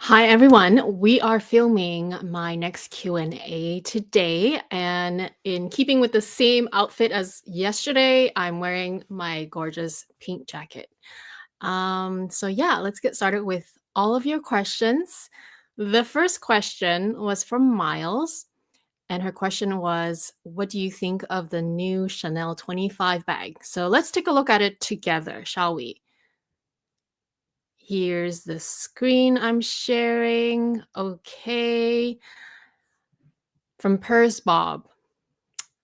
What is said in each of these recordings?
Hi everyone. We are filming my next Q&A today, and in keeping with the same outfit as yesterday, I'm wearing my gorgeous pink jacket. So yeah, let's get started with all of your questions. The first question was from Miles, and her question was, what do you think of the new Chanel 25 bag? So let's take a look at it together, shall we? Here's the screen I'm sharing. Okay. From Purse Bob.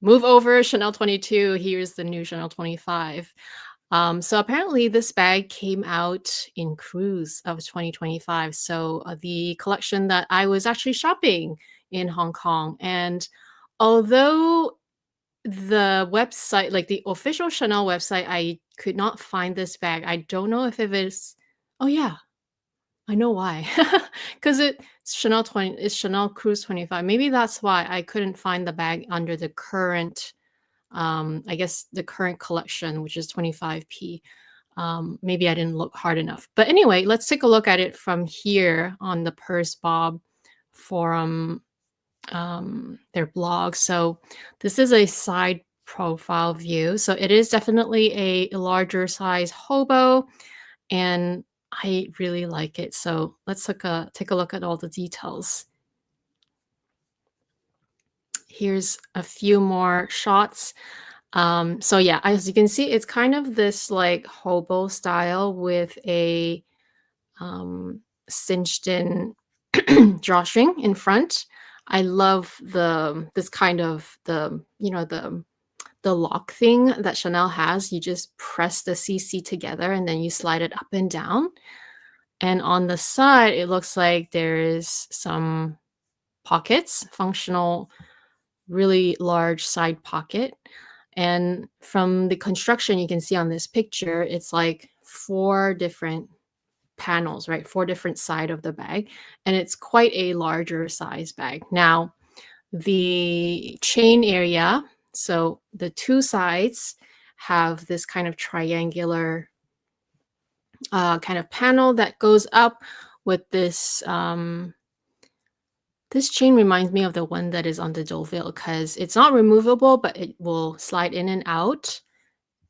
Move over Chanel 22. Here's the new Chanel 25. So apparently this bag came out in cruise of 2025. So the collection that I was actually shopping in Hong Kong. And although the website, like the official Chanel website, I could not find this bag. I don't know if it is. Oh yeah, I know why. 'Cause it's Chanel Cruise 25. Maybe that's why I couldn't find the bag under the current, I guess the current collection, which is 25p. Maybe I didn't look hard enough. But anyway, let's take a look at it from here on the Purse Bob forum, their blog. So this is a side profile view. So it is definitely a larger size hobo, and I really like it. So let's take a look at all the details. Here's a few more shots. So yeah, as you can see, it's kind of this like hobo style with a cinched in drawstring in front. I love this kind of the lock thing that Chanel has. You just press the CC together and then you slide it up and down. And on the side, it looks like there is some pockets, functional, really large side pocket. And from the construction you can see on this picture, it's like four different panels, right? Four different side of the bag. And it's quite a larger size bag. Now, the chain area, so the two sides have this kind of triangular kind of panel that goes up with this this chain reminds me of the one that is on the Deauville because it's not removable, but it will slide in and out.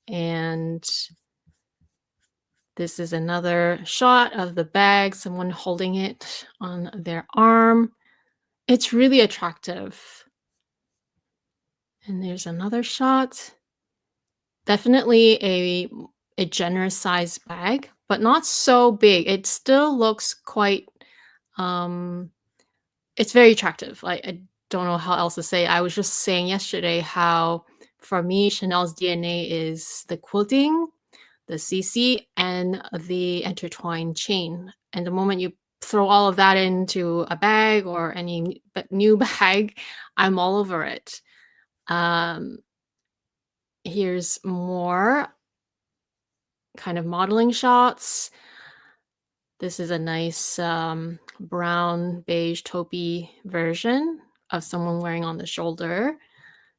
And this is another shot of the bag, someone holding it on their arm. It's really attractive. And there's another shot. Definitely a generous size bag, but not so big. It still looks quite um it's very attractive. I don't know how else to say. I was just saying yesterday how for me Chanel's DNA is the quilting, the CC, and the intertwined chain. And the moment you throw all of that into a bag or any new bag, I'm all over it. Um, Here's more kind of modeling shots. This is a nice brown beige taupey version of someone wearing on the shoulder.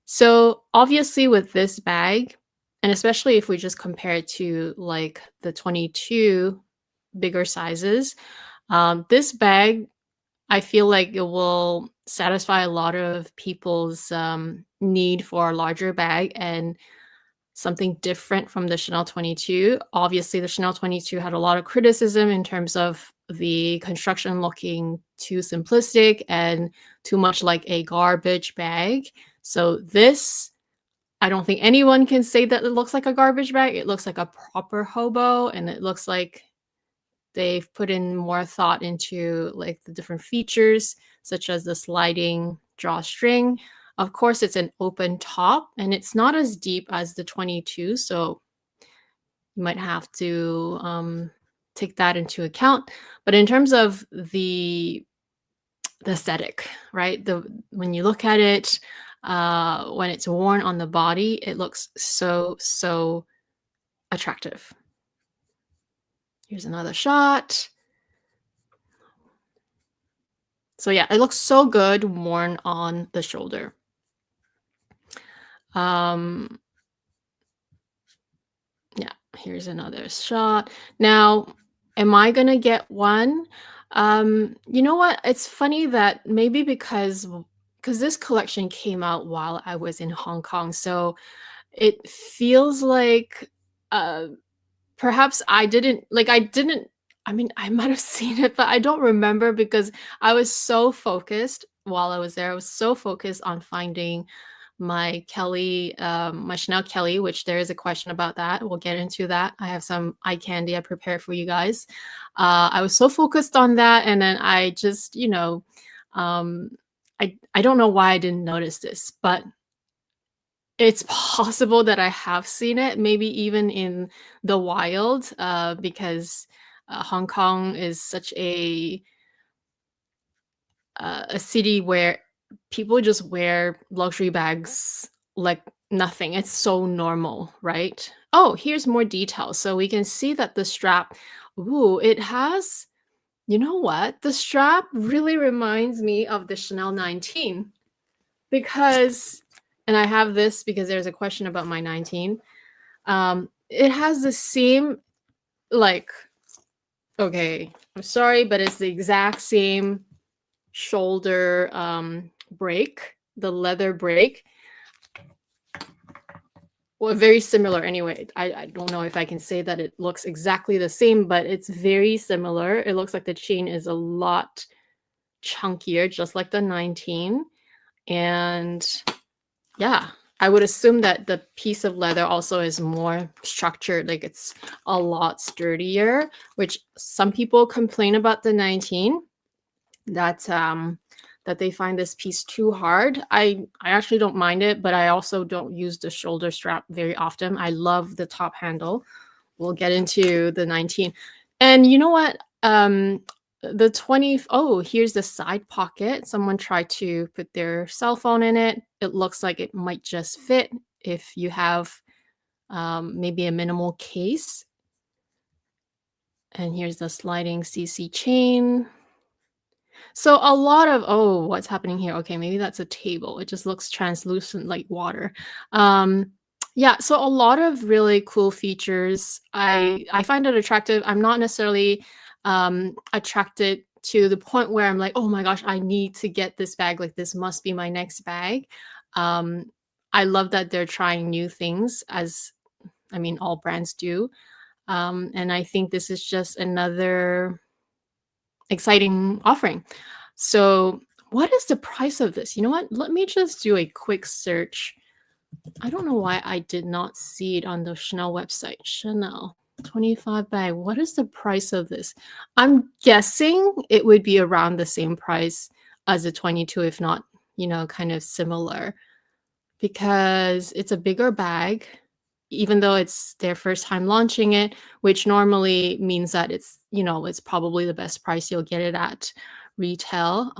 So obviously with this bag, and especially if we just compare it to like the 22 bigger sizes, this bag, I feel like it will satisfy a lot of people's need for a larger bag and something different from the Chanel 22. Obviously, the Chanel 22 had a lot of criticism in terms of the construction looking too simplistic and too much like a garbage bag. So this, I don't think anyone can say that it looks like a garbage bag. It looks like a proper hobo, and it looks like they've put in more thought into like the different features, such as the sliding drawstring. Of course, it's an open top and it's not as deep as the 22, so you might have to take that into account. But in terms of the aesthetic, right? The when you look at it, when it's worn on the body, it looks so attractive. Here's another shot. So yeah, it looks so good worn on the shoulder. Um, yeah, here's another shot. Now, am I gonna get one? You know what? It's funny that maybe because this collection came out while I was in Hong Kong, so it feels like uh perhaps I didn't I mean, I might have seen it, but I don't remember because I was so focused while I was there. I was so focused on finding my Kelly, my Chanel Kelly, which there is a question about that. We'll get into that. I have some eye candy I prepared for you guys. I was so focused on that, and then I just, um, I don't know why I didn't notice this, but it's possible that I have seen it, maybe even in the wild, because Hong Kong is such a city where people just wear luxury bags like nothing. It's so normal, right? Oh, here's more details. So we can see that the strap, ooh, it has, you know what? The strap really reminds me of the Chanel 19 because, and I have this because there's a question about my 19. It has the same, like, okay, I'm sorry, but it's the exact same shoulder break, the leather break. Well, very similar anyway. I don't know if I can say that it looks exactly the same, but it's very similar. It looks like the chain is a lot chunkier, just like the 19. And yeah, I would assume that the piece of leather also is more structured, like it's a lot sturdier, which some people complain about the 19 that that they find this piece too hard. I actually don't mind it, but I also don't use the shoulder strap very often. I love the top handle. We'll get into the 19. And you know what? The 20, oh, here's the side pocket. Someone tried to put their cell phone in it. It looks like it might just fit if you have maybe a minimal case. And here's the sliding CC chain. So a lot of, oh, what's happening here? Okay, maybe that's a table. It just looks translucent like water. Yeah, so a lot of really cool features. I find it attractive. I'm not necessarily attracted to the point where I'm like, oh my gosh, I need to get this bag. Like this must be my next bag. Um, I love that they're trying new things, as I mean, all brands do. And I think this is just another exciting offering. So, what is the price of this? You know what? Let me just do a quick search. I don't know why I did not see it on the Chanel website. Chanel 25 bag. What is the price of this? I'm guessing it would be around the same price as the 22, if not, kind of similar, because it's a bigger bag, even though it's their first time launching it, which normally means that it's probably the best price you'll get it at retail.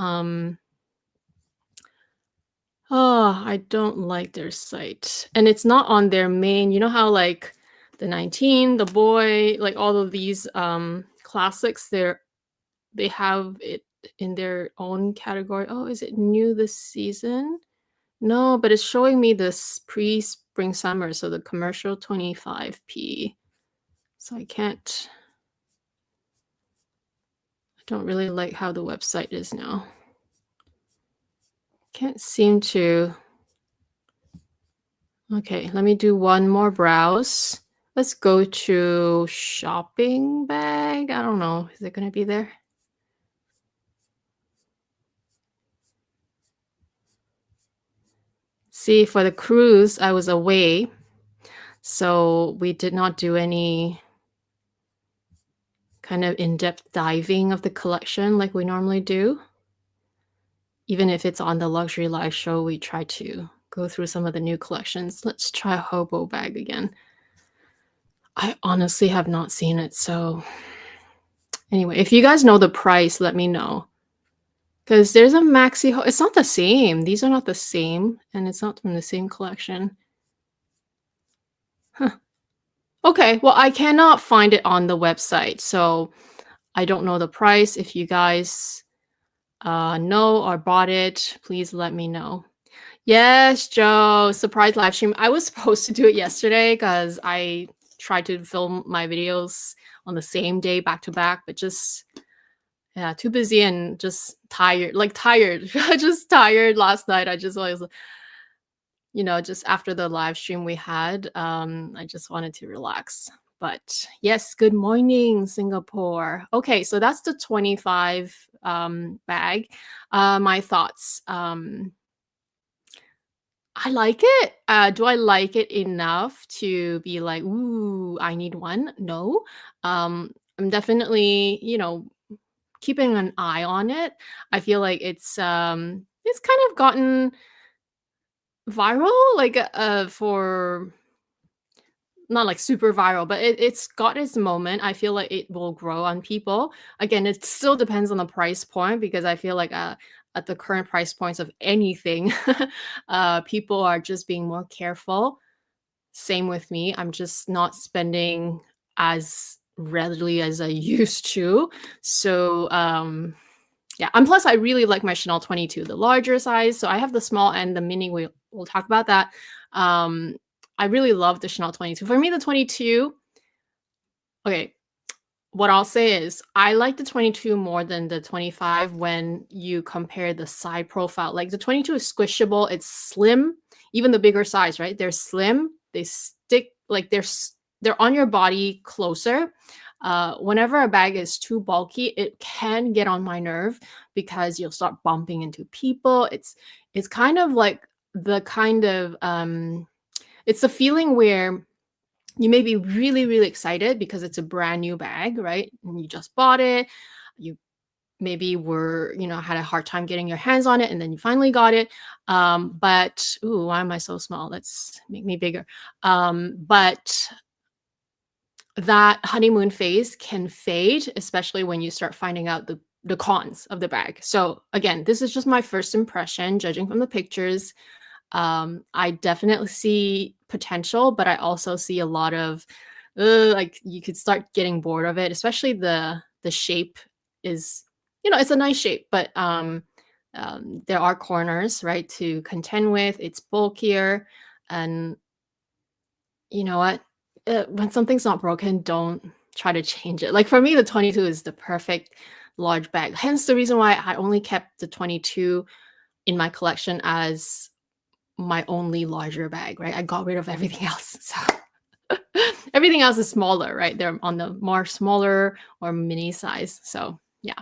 Oh, I don't like their site. And it's not on their main, you know how like the 19, the boy, like all of these classics, they have it in their own category. Oh, is it new this season? No, but it's showing me this pre-spring summer, so the commercial 25p. So I don't really like how the website is now. Can't seem to. Okay, let me do one more browse. Let's go to shopping bag. I don't know. Is it going to be there? See, for the cruise, I was away. So we did not do any kind of in-depth diving of the collection like we normally do. Even if it's on the luxury live show, we try to go through some of the new collections. Let's try hobo bag again. I honestly have not seen it. So anyway, if you guys know the price, let me know. Because there's a maxi, it's not the same. These are not the same. And it's not from the same collection. Huh. Okay, well, I cannot find it on the website. So I don't know the price. If you guys know or bought it, please let me know. Yes, Joe, surprise live stream. I was supposed to do it yesterday because I tried to film my videos on the same day back to back, but just Yeah, too busy and just tired, like tired. Just tired last night. I just was, just after the live stream we had, I just wanted to relax. But yes, good morning, Singapore. Okay, so that's the 25 bag. My thoughts. I like it. Do I like it enough to be like, ooh, I need one? No. I'm definitely, keeping an eye on it. I feel like it's kind of gotten viral, like for not like super viral, but it's got its moment. I feel like it will grow on people. Again, it still depends on the price point because I feel like at the current price points of anything, people are just being more careful. Same with me. I'm just not spending as readily as I used to. So yeah, and plus I really like my Chanel 22, the larger size. So I have the small and the mini. We'll talk about that. Um, I really love the Chanel 22. For me, the 22, okay, what I'll say is I like the 22 more than the 25 when you compare the side profile. Like the 22 is squishable, it's slim, even the bigger size, right? They're slim, they stick like they're on your body closer. Whenever a bag is too bulky, it can get on my nerve because you'll start bumping into people. It's kind of like the kind of it's a feeling where you may be really, really excited because it's a brand new bag, right? And you just bought it. You maybe had a hard time getting your hands on it and then you finally got it. But, ooh, why am I so small? Let's make me bigger. But that honeymoon phase can fade, especially when you start finding out the cons of the bag. So again, this is just my first impression, judging from the pictures. I definitely see potential, but I also see a lot of like you could start getting bored of it, especially the shape is, it's a nice shape, but there are corners, right, to contend with. It's bulkier, and you know what? When something's not broken, don't try to change it. Like for me, the 22 is the perfect large bag. Hence the reason why I only kept the 22 in my collection as my only larger bag, right? I got rid of everything else. So everything else is smaller, right? They're on the more smaller or mini size. So yeah,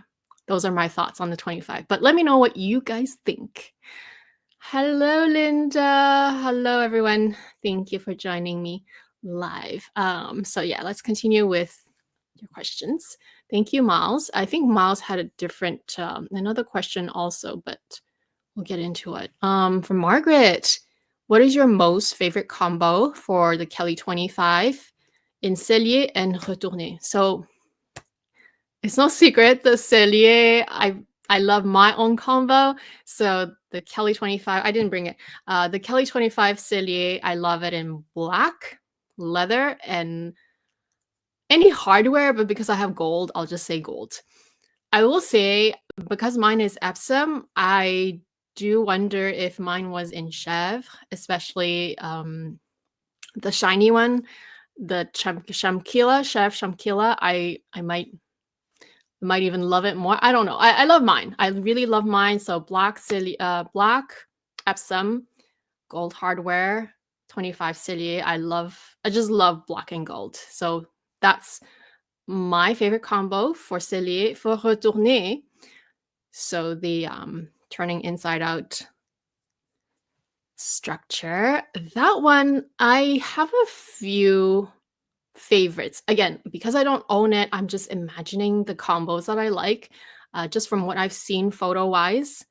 those are my thoughts on the 25. But let me know what you guys think. Hello, Linda. Hello, everyone. Thank you for joining me live. So yeah, let's continue with your questions. Thank you, Miles. I think Miles had a different another question also, but we'll get into it. From Margaret, what is your most favorite combo for the Kelly 25 in Cellier and Retourné? So it's no secret, the Cellier, I love my own combo. So the Kelly 25, I didn't bring it. The Kelly 25 Cellier, I love it in black, leather, and any hardware, but because I have gold, I'll just say gold. I will say, because mine is Epsom, I do wonder if mine was in chèvre, especially the shiny one, the Shamkila, chèvre Shamkila. I might even love it more. I don't know. I love mine. I really love mine. So black Epsom, gold hardware, 25 Cellier. I just love black and gold. So that's my favorite combo for Cellier. For Retourné, so the turning inside out structure, that one, I have a few favorites. Again, because I don't own it, I'm just imagining the combos that I like. Just from what I've seen photo wise,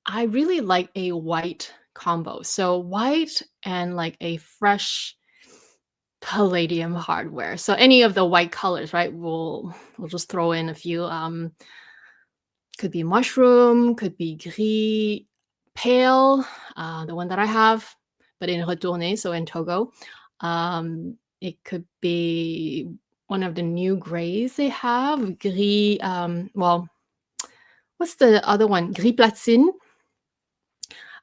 I really like a white combo. So white and like a fresh palladium hardware. So any of the white colors, right? We'll just throw in a few. Could be mushroom, could be gris pale, the one that I have, but in Retourné, so in Togo. It could be one of the new grays they have, gris, well, what's the other one? Gris platine.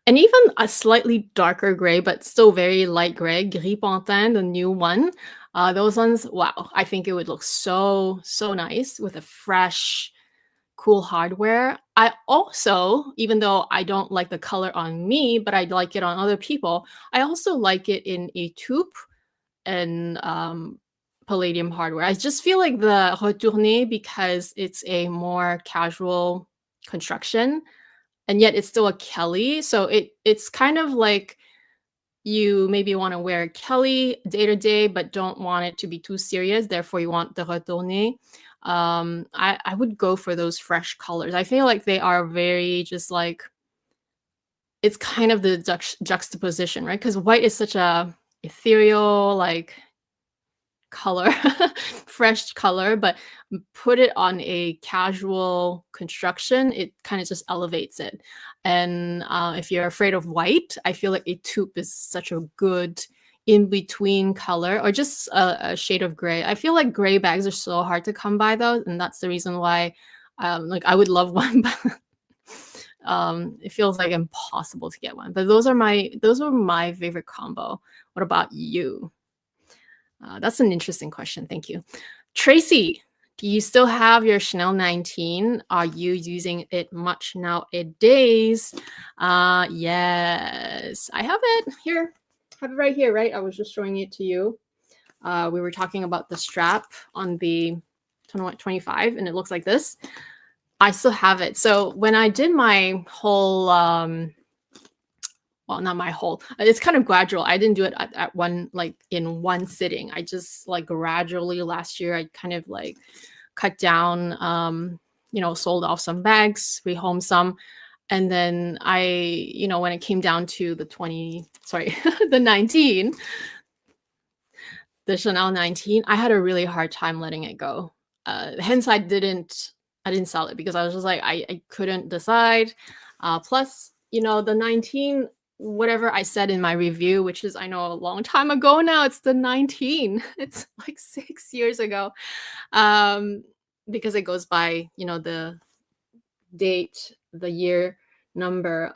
And even a slightly darker gray, but still very light gray, gris pantin, the new one. Those ones, wow, I think it would look so, so nice with a fresh, cool hardware. I also, even though I don't like the color on me, but I like it on other people, I also like it in a taupe and palladium hardware. I just feel like the retourné, because it's a more casual construction, and yet it's still a Kelly. So it's kind of like you maybe want to wear Kelly day to day, but don't want it to be too serious. Therefore, you want the retourné. I would go for those fresh colors. I feel like they are very just like, it's kind of the juxtaposition, right? Because white is such a ethereal, like color, fresh color, but put it on a casual construction, it kind of just elevates it. And if you're afraid of white, I feel like a taupe is such a good in between color, or just a shade of gray. I feel like gray bags are so hard to come by though, and that's the reason why like I would love one, but it feels like impossible to get one. But those are my favorite combo. What about you? That's an interesting question. Thank you. Tracy, do you still have your Chanel 19? Are you using it much nowadays? Yes, I have it here. I have it right here, right? I was just showing it to you. We were talking about the strap on the 25, and it looks like this. I still have it. So when I did my whole well, not my whole, it's kind of gradual. I didn't do it at one, like in one sitting. I just like gradually last year, I kind of like cut down, sold off some bags, rehomed some. And then when it came down to the the 19, the Chanel 19, I had a really hard time letting it go. Hence I didn't sell it, because I was just like, I couldn't decide. Plus, the 19, whatever I said in my review, which is, I know, a long time ago now, it's the 19. It's like 6 years ago. Because it goes by, the date, the year number.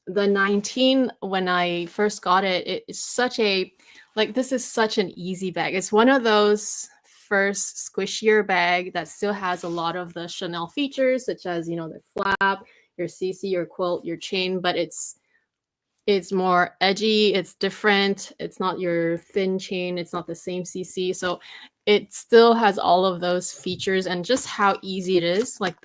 The 19, when I first got it, it's such a, like, this is such an easy bag. It's one of those first squishier bag that still has a lot of the Chanel features, such as, the flap, your CC, your quilt, your chain, but it's more edgy, it's different, it's not your thin chain, it's not the same CC, so it still has all of those features, and just how easy it is. Like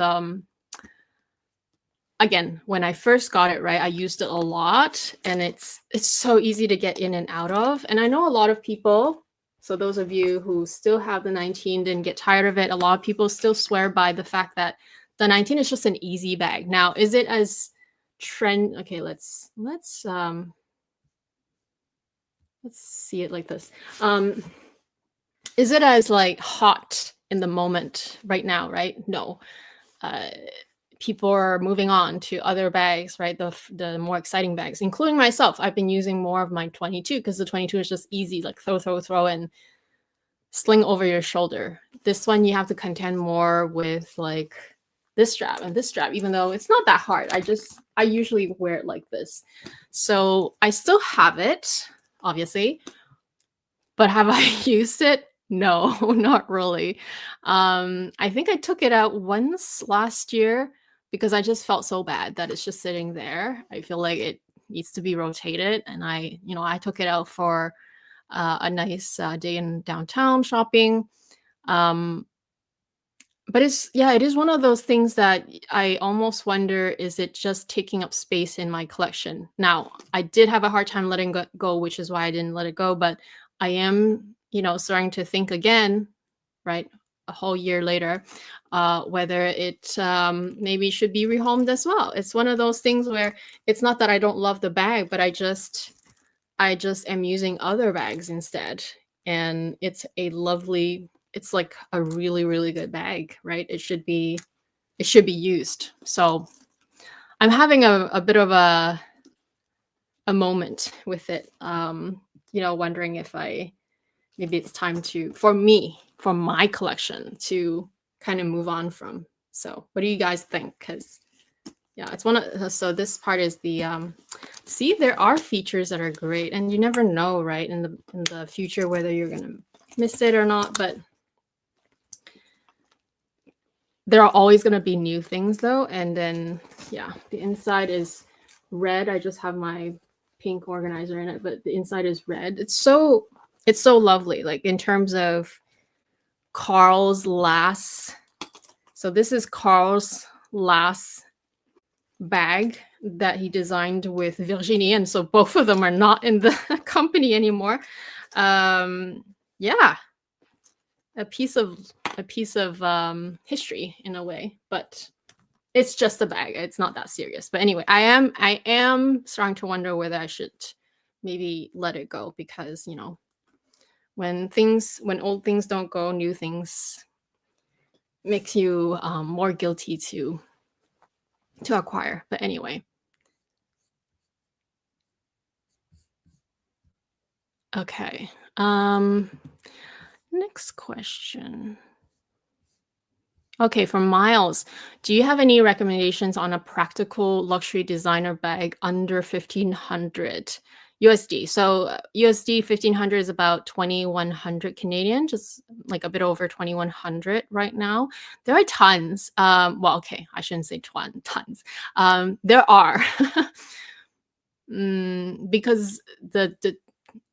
again, when I first got it, right, I used it a lot, and it's so easy to get in and out of. And I know a lot of people, so those of you who still have the 19, didn't get tired of it, a lot of people still swear by the fact that the 19 is just an easy bag. Now, is it as trend? Okay, let's see it like this. Is it as like hot in the moment right now, right? No. People are moving on to other bags, right? The more exciting bags, including myself. I've been using more of my 22, because the 22 is just easy, like throw and sling over your shoulder. This one, you have to contend more with like this strap and this strap, even though it's not that hard. I usually wear it like this. So I still have it, obviously, but have I used it? No, not really. I think I took it out once last year, because I just felt so bad that it's just sitting there. I feel like it needs to be rotated, and I took it out for a nice day in downtown shopping. But it is one of those things that I almost wonder, is it just taking up space in my collection? Now, I did have a hard time letting go, which is why I didn't let it go, but I am, starting to think again, right, a whole year later, whether it maybe should be rehomed as well. It's one of those things where it's not that I don't love the bag, but I just am using other bags instead. And it's like a really, really good bag, right? It should be used. So I'm having a bit of a moment with it, wondering if maybe it's time for my collection to kind of move on from. So what do you guys think? Because it's so this part is the see, there are features that are great, and you never know, right, in the future whether you're gonna miss it or not. But there are always going to be new things though. And then, yeah, the inside is red. I just have my pink organizer in it, but the inside is red. It's so lovely. Like in terms of Carl's last. So this is Carl's last bag that he designed with Virginie, and so both of them are not in the company anymore. Yeah, a piece of history in a way, but it's just a bag. It's not that serious. But anyway, I am starting to wonder whether I should maybe let it go, because you know, when old things don't go, new things makes you more guilty to acquire. But anyway, okay. Next question. Okay, from Miles, do you have any recommendations on a practical luxury designer bag under 1500 USD? So USD 1500 is about 2100 Canadian, just like a bit over 2100 right now. There are tons. Well, okay, I shouldn't say tons. There are. Because the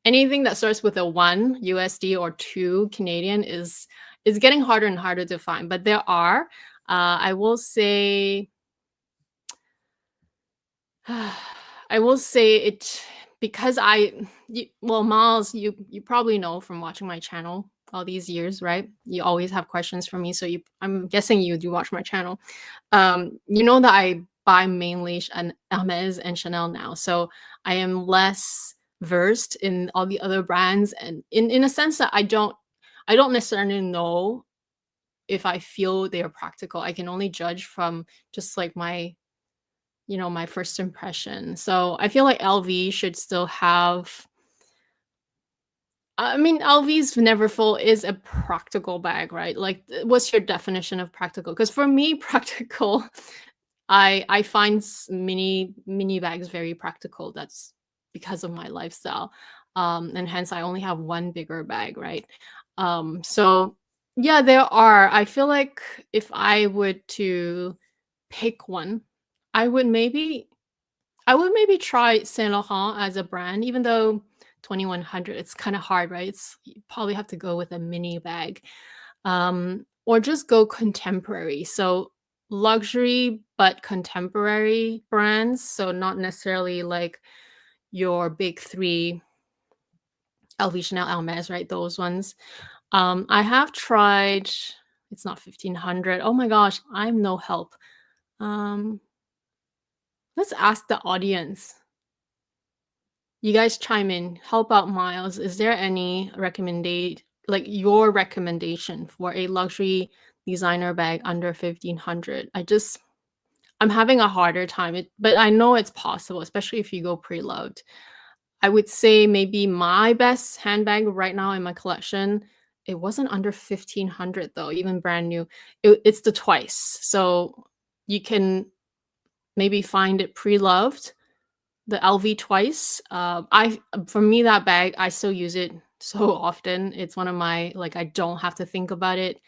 anything that starts with a 1 USD or 2 Canadian is getting harder and harder to find. But there are. I will say it, because well, Miles, you probably know from watching my channel all these years, right? You always have questions for me, so I'm guessing you do watch my channel. You know that I buy mainly an Hermes and Chanel now, so I am less versed in all the other brands, and in a sense that I don't necessarily know if I feel they are practical. I can only judge from just like my my first impression. So I feel like LV should still have. I mean, LV's Neverfull is a practical bag, right? Like, what's your definition of practical? Because for me, practical, I find mini bags very practical. That's because of my lifestyle, and hence I only have one bigger bag, right? So yeah, there are. I feel like if I would to pick one, I would maybe try Saint Laurent as a brand, even though 2100, it's kind of hard, right? You probably have to go with a mini bag, or just go contemporary. So luxury but contemporary brands. So not necessarily like your big three, LV, Chanel, Hermes, right? Those ones. I have tried. It's not 1500. Oh my gosh, I'm no help. Let's ask the audience. You guys chime in. Help out Miles. Is there any your recommendation for a luxury designer bag under 1500? I'm having a harder time. But I know it's possible, especially if you go pre-loved. I would say maybe my best handbag right now in my collection, it wasn't under 1500 though, even brand new. It's the Twice. So you can maybe find it pre-loved, the LV Twice. For me, that bag, I still use it so often. It's one of my, like, I don't have to think about it,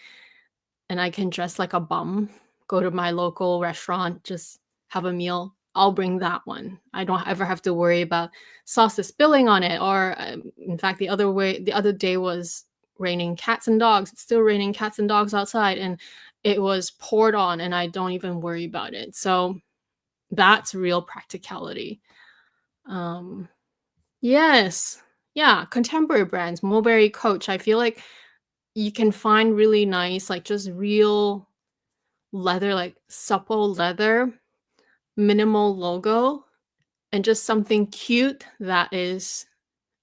and I can dress like a bum, go to my local restaurant, just have a meal. I'll bring that one. I don't ever have to worry about sauces spilling on it. Or in fact, the other day was raining cats and dogs. It's still raining cats and dogs outside, and it was poured on, and I don't even worry about it. So that's real practicality. Yes. Yeah, contemporary brands, Mulberry, Coach. I feel like you can find really nice, like just real leather, like supple leather, minimal logo, and just something cute that is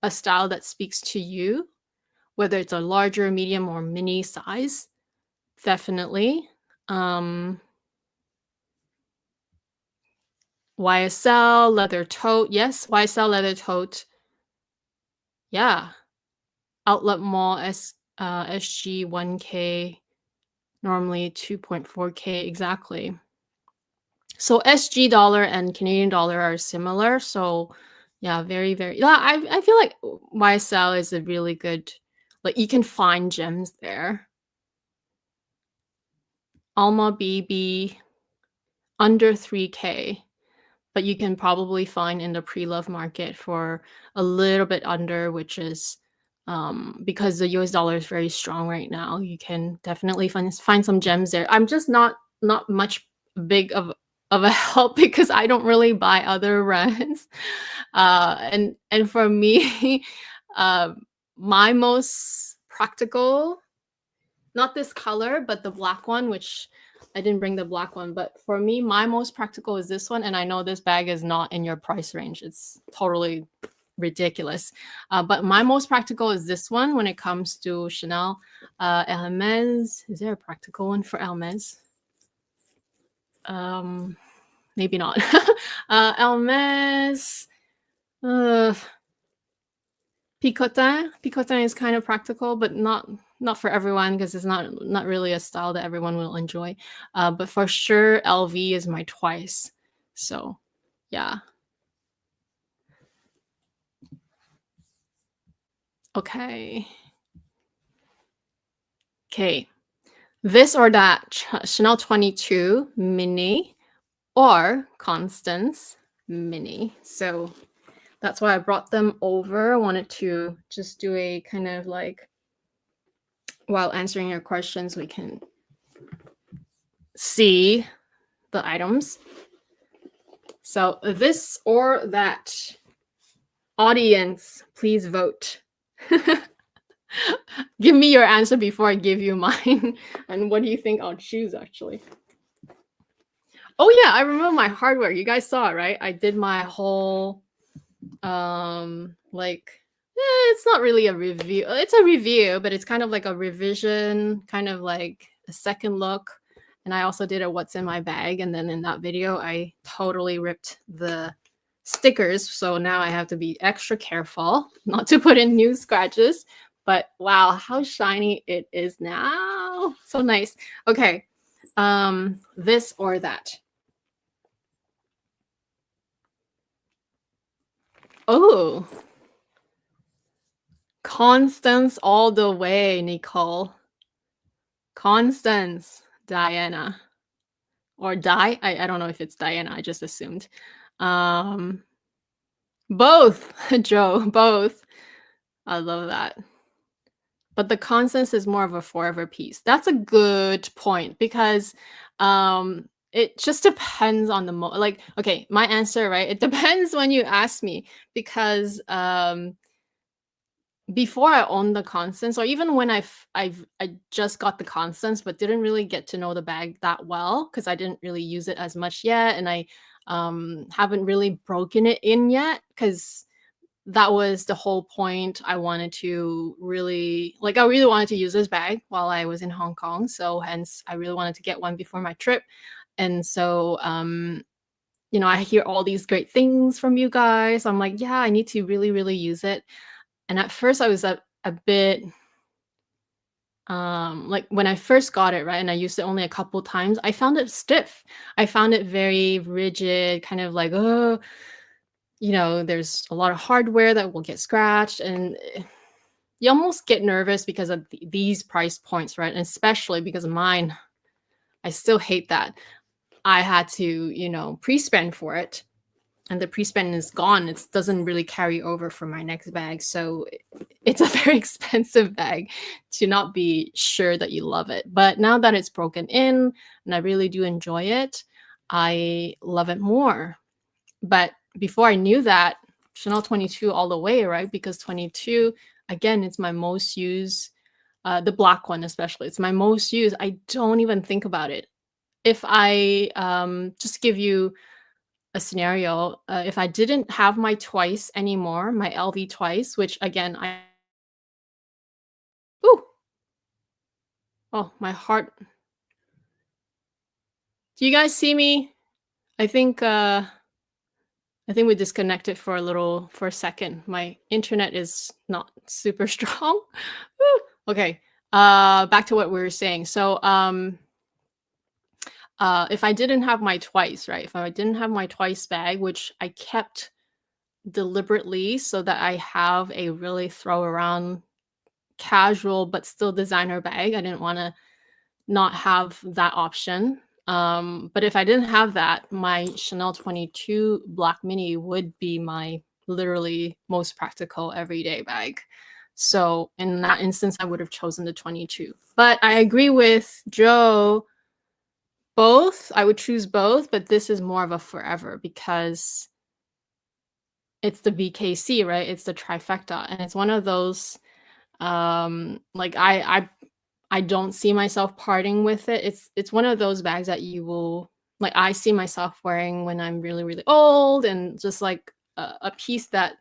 a style that speaks to you, whether it's a larger, medium, or mini size. Definitely. YSL leather tote. Yes, YSL leather tote. Yeah. Outlet Mall SG 1K, normally 2.4K exactly. So SG dollar and Canadian dollar are similar. So yeah, very, very, yeah, I feel like YSL is a really good, like, you can find gems there. Alma BB under 3K, but you can probably find in the pre-love market for a little bit under, which is because the US dollar is very strong right now. You can definitely find some gems there. I'm just not much big of a help because I don't really buy other brands. And for me, uh, my most practical, not this color, but the black one, which I didn't bring the black one, but for me, my most practical is this one. And I know this bag is not in your price range. It's totally ridiculous. But my most practical is this one when it comes to Chanel. Hermes. Is there a practical one for Hermes? Maybe not. Hermes. Picotin. Picotin is kind of practical, but not for everyone because it's not really a style that everyone will enjoy. But for sure, LV is my twice. So, yeah. Okay. Okay. This or that, Chanel 22 mini or Constance mini. So that's why I brought them over. I wanted to just do a kind of like, while answering your questions, we can see the items. So this or that, audience, please vote. Give me your answer before I give you mine. And what do you think I'll choose, actually? Oh yeah, I remember my hardware. You guys saw it, right? I did my whole it's not really a review. It's a review, but it's kind of like a revision, kind of like a second look. And I also did a what's in my bag. And then in that video, I totally ripped the stickers. So now I have to be extra careful not to put in new scratches. But wow, how shiny it is now. So nice. Okay. This or that. Oh, Constance all the way, Nicole. Constance, Diana. Or Di. I don't know if it's Diana. I just assumed. Both, Joe, both. I love that. But the Constance is more of a forever piece. That's a good point because it just depends on the like, okay, my answer, right? It depends when you ask me because before I owned the Constance, or even when I just got the Constance, but didn't really get to know the bag that well because I didn't really use it as much yet, and I haven't really broken it in yet because that was the whole point. I wanted to really I really wanted to use this bag while I was in Hong Kong, so hence I really wanted to get one before my trip, and so I hear all these great things from you guys. I'm like, yeah, I need to really use it. And at first I was a bit like when I first got it, right, and I used it only a couple times, I found it stiff. I found it very rigid, kind of like, oh, there's a lot of hardware that will get scratched, and you almost get nervous because of these price points, right? And especially because of mine, I still hate that I had to, pre-spend for it. And the pre-spend is gone. It doesn't really carry over for my next bag. So it's a very expensive bag to not be sure that you love it. But now that it's broken in and I really do enjoy it, I love it more. But before I knew that, Chanel 22 all the way, right? Because 22, again, it's my most used, the black one especially. It's my most used. I don't even think about it. If I just give you a scenario, if I didn't have my twice anymore, my LV twice, which again, ooh, oh, my heart. Do you guys see me? I think we disconnected for a second. My internet is not super strong. Okay. Back to what we were saying. So, if I didn't have my twice, right? If I didn't have my twice bag, which I kept deliberately so that I have a really throw around casual but still designer bag. I didn't want to, not have that option. But if I didn't have that, my Chanel 22 Black Mini would be my literally most practical everyday bag. So in that instance, I would have chosen the 22. But I agree with Joe. Both, I would choose both, but this is more of a forever because it's the BKC, right? It's the trifecta, and it's one of those like I don't see myself parting with it. It's one of those bags that you will like I see myself wearing when I'm really really old, and just like a piece that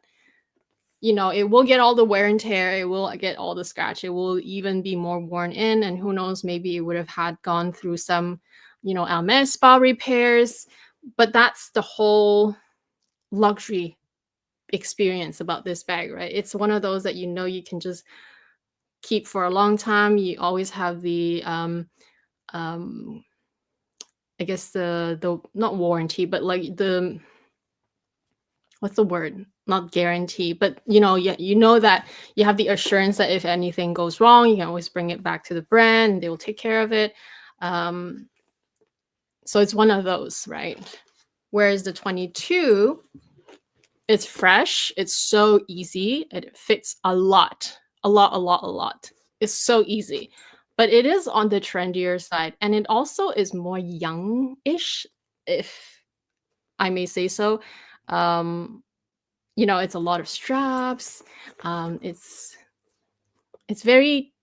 it will get all the wear and tear, it will get all the scratch, it will even be more worn in, and who knows, maybe it would have had gone through some Hermes spa repairs. But that's the whole luxury experience about this bag, right? It's one of those that you can just keep for a long time. You always have the um I guess the not warranty, but like the what's the word? Not guarantee, but you know that you have the assurance that if anything goes wrong, you can always bring it back to the brand and they will take care of it. So it's one of those, right? Whereas the 22, it's fresh, it's so easy, it fits a lot. It's so easy. But it is on the trendier side, and it also is more young-ish, if I may say so. It's a lot of straps. It's very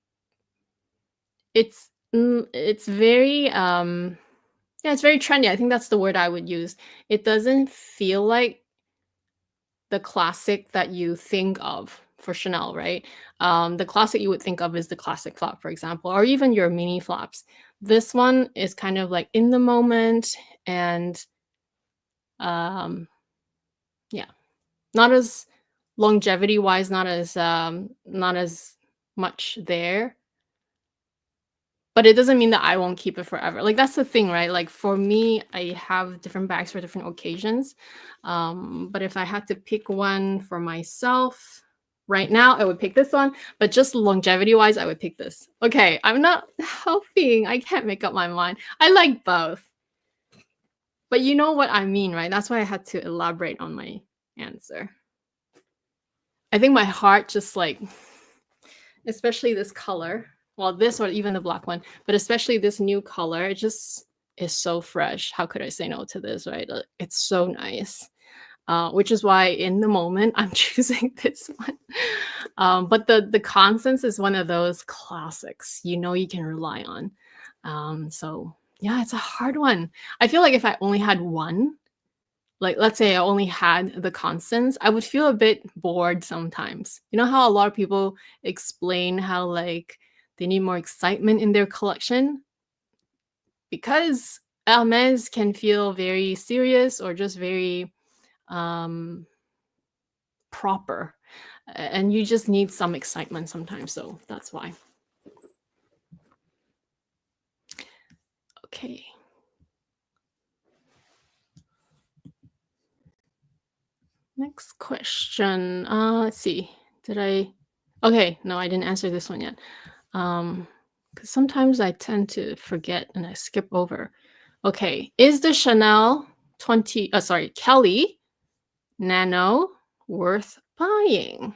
it's very yeah, it's very trendy. I think that's the word I would use. It doesn't feel like the classic that you think of for Chanel, right? The classic you would think of is the classic flap, for example, or even your mini flaps. This one is kind of like in the moment, and yeah, not as longevity wise, not as much there. But it doesn't mean that I won't keep it forever. Like, that's the thing, right? Like, for me, I have different bags for different occasions. But if I had to pick one for myself right now, I would pick this one. But just longevity-wise, I would pick this. Okay, I'm not helping. I can't make up my mind. I like both. But you know what I mean, right? That's why I had to elaborate on my answer. I think my heart just like, especially this color, well, this or even the black one, but especially this new color, it just is so fresh. How could I say no to this, right? It's so nice. Which is why in the moment I'm choosing this one. But the Constance is one of those classics you can rely on. So yeah, it's a hard one. I feel like if I only had one, like let's say I only had the Constance, I would feel a bit bored sometimes. You know how a lot of people explain how like they need more excitement in their collection? Because Hermes can feel very serious or just very um proper, and you just need some excitement sometimes, so that's why. Okay, next question. Let's see, okay, no, I didn't answer this one yet, because sometimes I tend to forget and I skip over. Okay, is the Chanel Kelly Nano worth buying?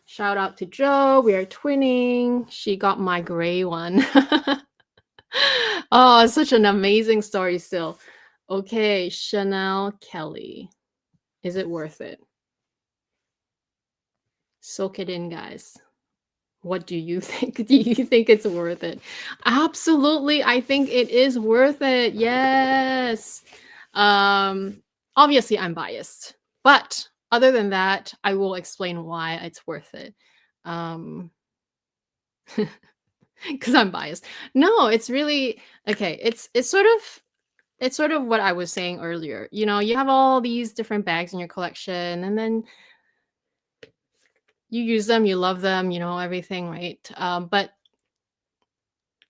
Shout out to Joe. We are twinning. She got my gray one. Oh, such an amazing story still. Okay, Chanel Kelly. Is it worth it? Soak it in, guys. What do you think? Do you think it's worth it? Absolutely. I think it is worth it. Yes. Obviously I'm biased, but other than that, I will explain why it's worth it. Because I'm biased. No, it's really okay. It's sort of what I was saying earlier. You have all these different bags in your collection, and then you use them, you love them, everything, right? But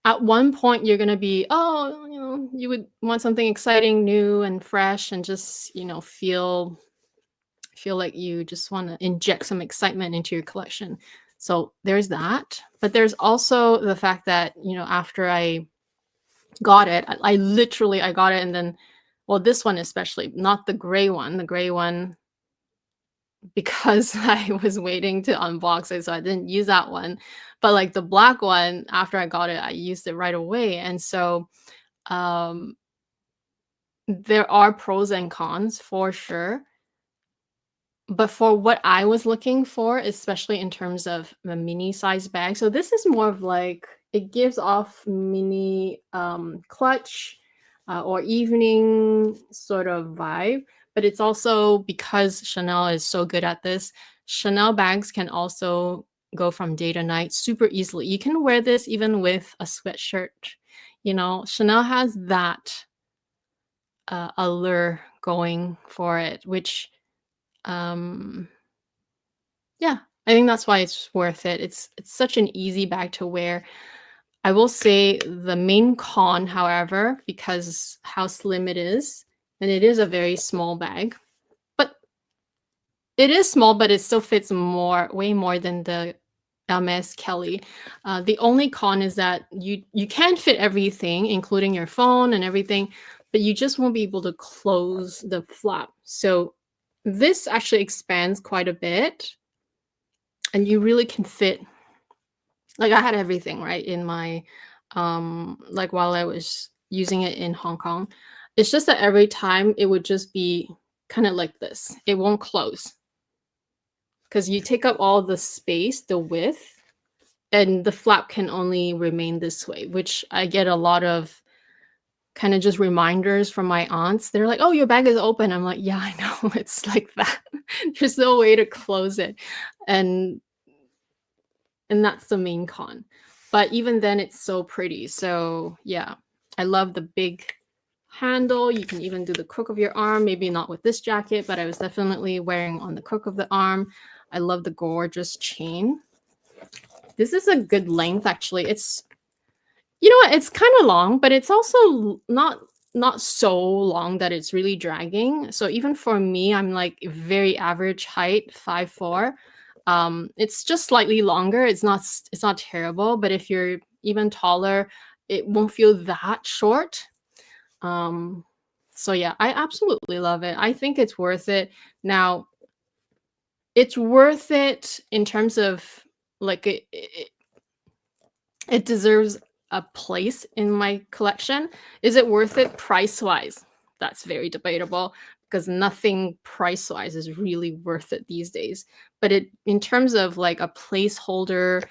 at one point, you're gonna be, oh, you would want something exciting, new, and fresh, and just feel like you just want to inject some excitement into your collection. So there's that. But there's also the fact that, after I got it, I literally I got it, and then, well, this one especially, not the gray one. The gray one, because I was waiting to unbox it, so I didn't use that one. But like the black one, after I got it, I used it right away. And so um there are pros and cons for sure. But for what I was looking for, especially in terms of the mini size bag, so this is more of like, it gives off mini clutch or evening sort of vibe. But it's also, because Chanel is so good at this, Chanel bags can also go from day to night super easily. You can wear this even with a sweatshirt. Chanel has that allure going for it, which um yeah, I think that's why it's worth it. It's such an easy bag to wear. I will say the main con, however, because how slim it is, and it is a very small bag, but it is small, but it still fits way more than the Hermès Kelly. The only con is that you can fit everything, including your phone and everything, but you just won't be able to close the flap. So this actually expands quite a bit, and you really can fit, like, I had everything right in my like while I was using it in Hong Kong. It's just that every time it would just be kind of like this. It won't close because you take up all the space, the width, and the flap can only remain this way, which I get a lot of kind of just reminders from my aunts. They're like, "Oh, your bag is open." I'm like, "Yeah, I know." It's like that. There's no way to close it. And that's the main con. But even then, it's so pretty. So yeah, I love the big handle. You can even do the crook of your arm, maybe not with this jacket, but I was definitely wearing on the crook of the arm. I love the gorgeous chain. This is a good length, actually. It's, what, it's kind of long, but it's also not so long that it's really dragging. So even for me, I'm like very average height, 5'4". It's just slightly longer. It's not terrible, but if you're even taller, it won't feel that short. So yeah, I absolutely love it. I think it's worth it. Now, it's worth it in terms of, like, it deserves a place in my collection. Is it worth it price wise? That's very debatable, because nothing price wise is really worth it these days. But in terms of like a placeholder,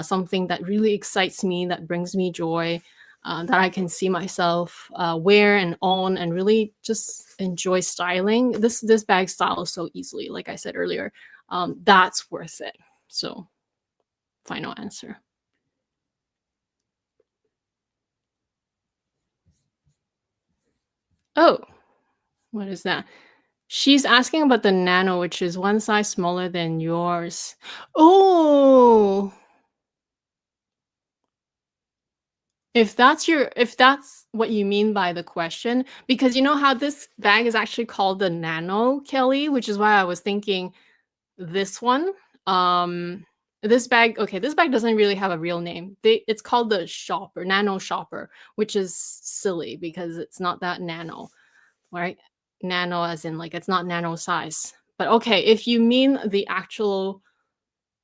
something that really excites me, that brings me joy, that I can see myself wear and own and really just enjoy styling. This bag styles so easily, like I said earlier. That's worth it. So, final answer. Oh, what is that? She's asking about the Nano, which is one size smaller than yours. Oh, if that's what you mean by the question, because you know how this bag is actually called the Nano, Kelly, which is why I was thinking this one. This bag, okay, this bag doesn't really have a real name. It's called the Shopper, Nano Shopper, which is silly because it's not that nano, right? Nano as in like it's not nano size. But okay, if you mean the actual,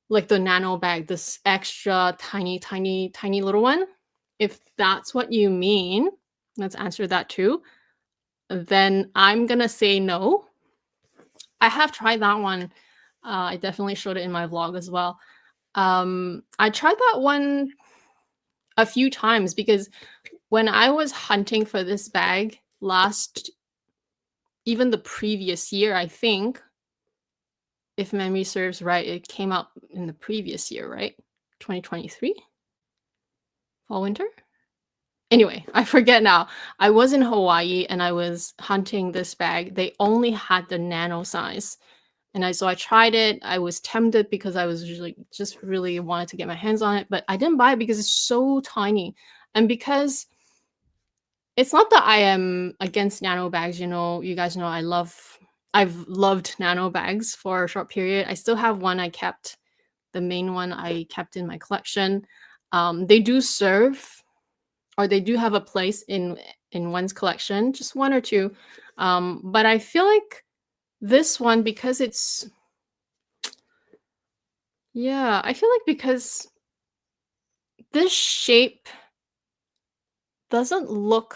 like the nano bag, this extra tiny, tiny, tiny little one, if that's what you mean, let's answer that too. Then I'm gonna say no. I have tried that one. I definitely showed it in my vlog as well. I tried that one a few times because when I was hunting for this bag even the previous year, I think, if memory serves right, it came out in the previous year, right? 2023? Fall, winter? Anyway, I forget now. I was in Hawaii and I was hunting this bag. They only had the nano size. And so I tried it. I was tempted because I was usually just really wanted to get my hands on it, but I didn't buy it because it's so tiny. And because it's not that I am against nano bags, you guys know I've loved nano bags for a short period. I still have one I kept the main one I kept in my collection. They do serve, or they do have a place in one's collection, just one or two. But I feel like this one, because it's, yeah, I feel like because this shape doesn't look,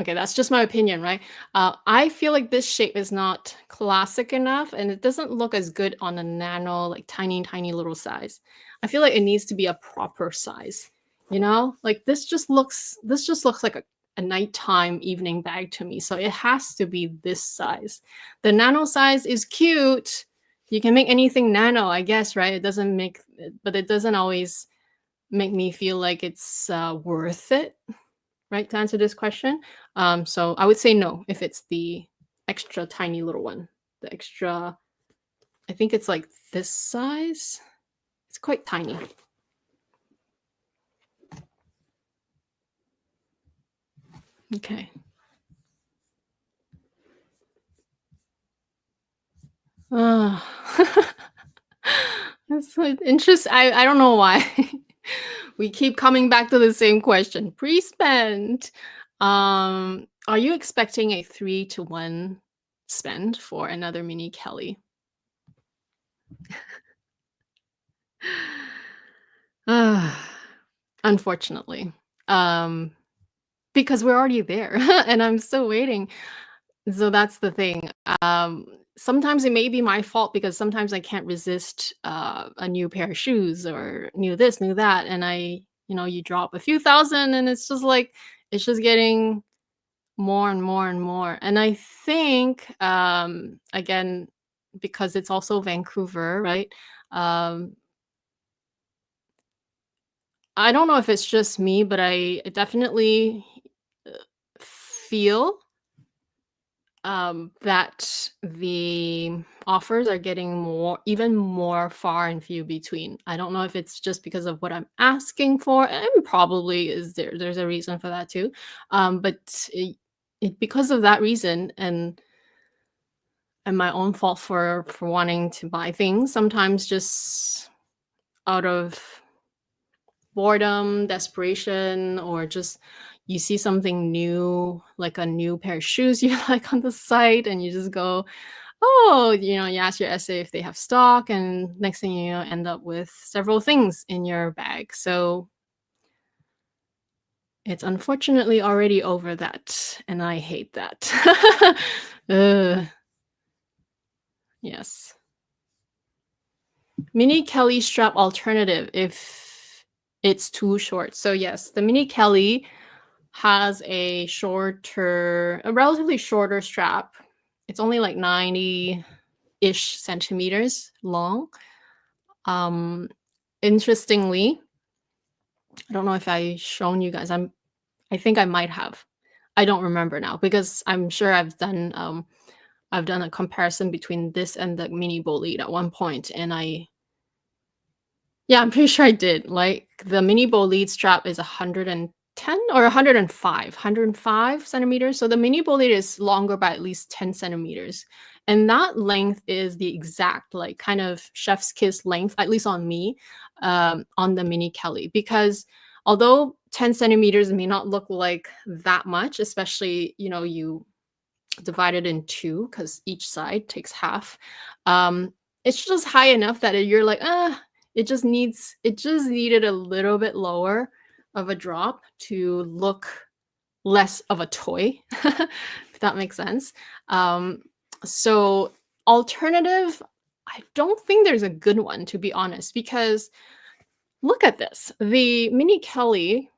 okay, that's just my opinion, right? I feel like this shape is not classic enough, and it doesn't look as good on a nano, like tiny, tiny little size. I feel like it needs to be a proper size, you know? Like this just looks like a nighttime evening bag to me. So it has to be this size. The nano size is cute. You can make anything nano, I guess, right? It doesn't make, but it doesn't always make me feel like it's worth it, right, to answer this question. So I would say no if it's the extra tiny little one. The extra, I think it's like this size. It's quite tiny. Okay. That's so interesting. I don't know why. We keep coming back to the same question. Pre-spend. Are you expecting a 3-to-1 spend for another mini Kelly? Unfortunately. Because we're already there and I'm still waiting. So that's the thing. Sometimes it may be my fault because sometimes I can't resist a new pair of shoes or new this, new that. And you drop a few thousand and it's just like, it's just getting more and more and more. And I think, again, because it's also Vancouver, right? Um, I don't know if it's just me, but I definitely uh, feel that the offers are getting even more far and few between. I don't know if it's just because of what I'm asking for, and probably there's a reason for that too. But because of that reason and my own fault for wanting to buy things, sometimes just out of boredom, desperation, or just you see something new, like a new pair of shoes you like on the site, and you just go, oh, you ask your essay if they have stock, and next thing you know, end up with several things in your bag. So it's unfortunately already over that, and I hate that. Ugh, yes. Mini Kelly strap alternative if it's too short. So yes, the Mini Kelly has a relatively shorter strap. It's only like 90-ish centimeters long. Um, Interestingly, I don't know if I shown you guys. I think I might have. I don't remember now because I'm sure I've done a comparison between this and the mini bolide at one point, and yeah, I'm pretty sure I did. Like the mini bolide strap is 110 or 105 centimeters. So the mini bolide is longer by at least 10 centimeters. And that length is the exact, like, kind of chef's kiss length, at least on me, on the mini Kelly. Because although 10 centimeters may not look like that much, especially, you divide it in two because each side takes half. It's just high enough that you're like, it just needed a little bit lower of a drop to look less of a toy, if that makes sense. So alternative, I don't think there's a good one, to be honest, because look at this. The Mini Kelly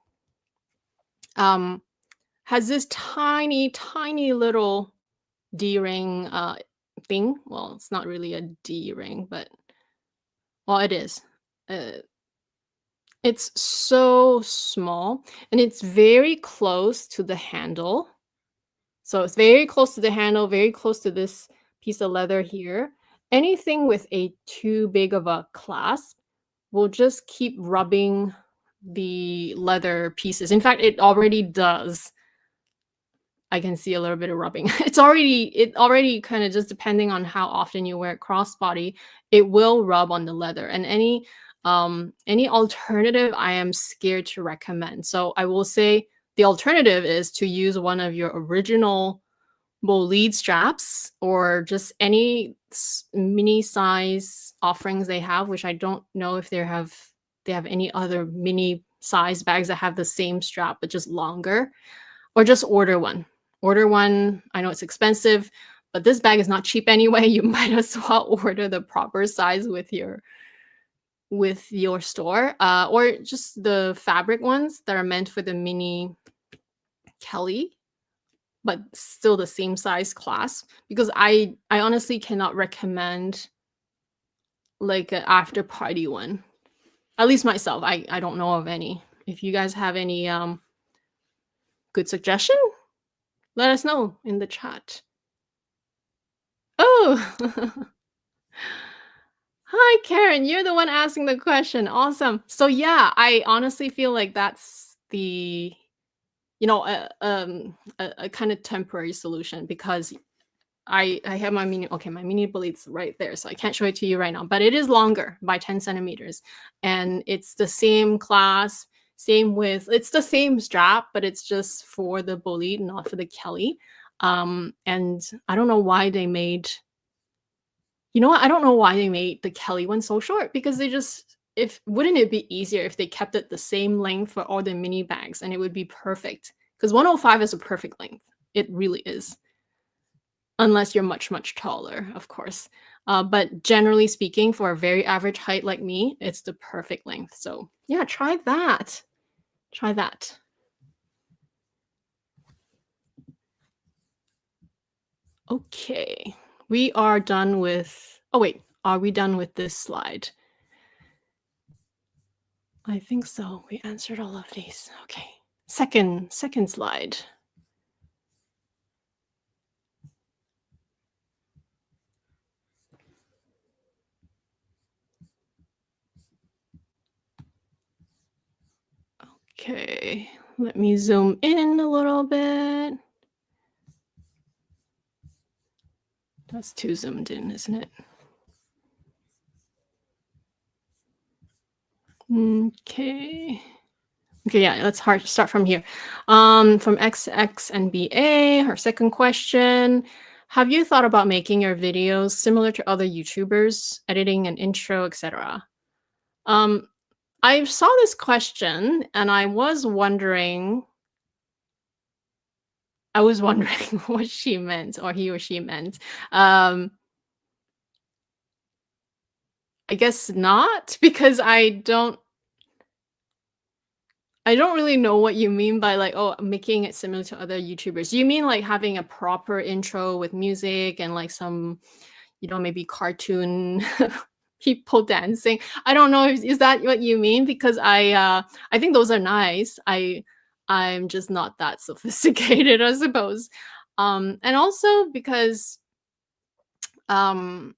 has this tiny, tiny little D-ring thing. Well, it's not really a D-ring, but well, it is. Uh, it's so small and it's very close to the handle. So it's very close to the handle, very close to this piece of leather here. Anything with a too big of a clasp will just keep rubbing the leather pieces. In fact, it already does. I can see a little bit of rubbing. It already kind of, just depending on how often you wear it crossbody, it will rub on the leather. And any alternative I am scared to recommend. So I will say the alternative is to use one of your original lead straps, or just any mini size offerings they have, which I don't know if they have any other mini size bags that have the same strap but just longer, or just order one. Order one. I know it's expensive, but this bag is not cheap anyway. You might as well order the proper size with your store, or just the fabric ones that are meant for the mini Kelly, but still the same size clasp. Because I honestly cannot recommend like an after party one. At least myself, I don't know of any. If you guys have any good suggestion, let us know in the chat. Oh, hi Karen, you're the one asking the question. Awesome. So yeah, I honestly feel like that's the a kind of temporary solution, because I have my mini bleeds right there, so I can't show it to you right now, but it is longer by 10 centimeters, and it's the same class, same width. It's the same strap, but it's just for the bolide, not for the Kelly. And I don't know why they made, you know what? I don't know why they made the Kelly one so short, because they just, if wouldn't it be easier if they kept it the same length for all the mini bags, and it would be perfect, because 105 is a perfect length. It really is. Unless you're much, much taller, of course. But generally speaking, for a very average height like me, it's the perfect length. So yeah, try that. Try that. Okay, we are done with, oh wait, are we done with this slide? I think so. We answered all of these. Okay, second slide. Okay, let me zoom in a little bit. That's too zoomed in, isn't it? Okay. Okay, yeah, let's start from here. From XXNBA, her second question: have you thought about making your videos similar to other YouTubers, editing an intro, etc.? I saw this question and I was wondering what she meant, or he or she meant. I guess not, because I don't really know what you mean by like, oh, making it similar to other YouTubers. You mean like having a proper intro with music and like some, maybe cartoon people dancing? I don't know if is that what you mean, because I think those are nice. I'm just not that sophisticated, I suppose. And also because um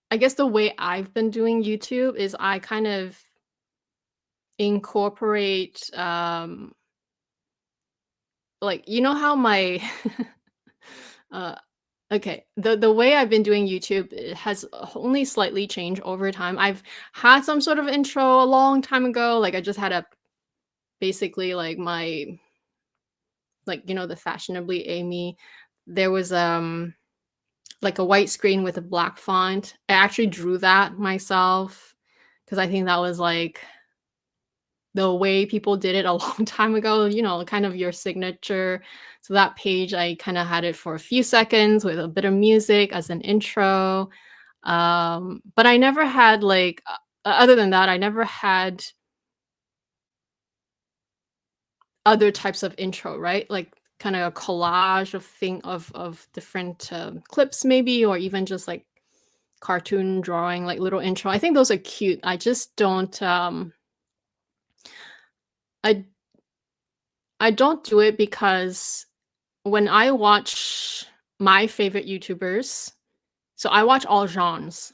I guess the way I've been doing YouTube is I kind of incorporate like, how my uh okay, the way I've been doing YouTube, it has only slightly changed over time. I've had some sort of intro a long time ago. Like I just had a basically like my, like, the fashionably Amy. There was like a white screen with a black font. I actually drew that myself, because I think that was like the way people did it a long time ago, kind of your signature. So that page, I kind of had it for a few seconds with a bit of music as an intro. But I never had like, other than that, I never had other types of intro, right? Like kind of a collage of different clips maybe, or even just like cartoon drawing, like little intro. I think those are cute. I just don't I I don't do it, because when I watch my favorite YouTubers, so I watch all genres,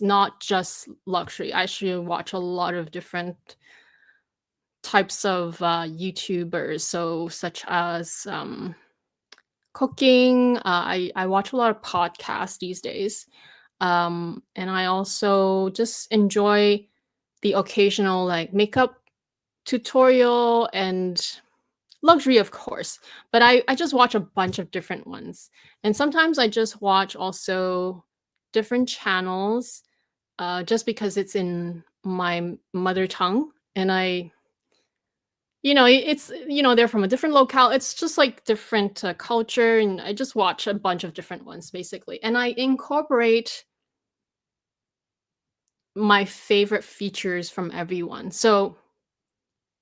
not just luxury. I actually watch a lot of different types of YouTubers, so such as cooking. I watch a lot of podcasts these days, and I also just enjoy the occasional like makeup tutorial and luxury, of course. But I just watch a bunch of different ones, and sometimes I just watch also different channels, just because it's in my mother tongue, and it's they're from a different locale. It's just like different culture, and I just watch a bunch of different ones basically, and I incorporate my favorite features from everyone. So,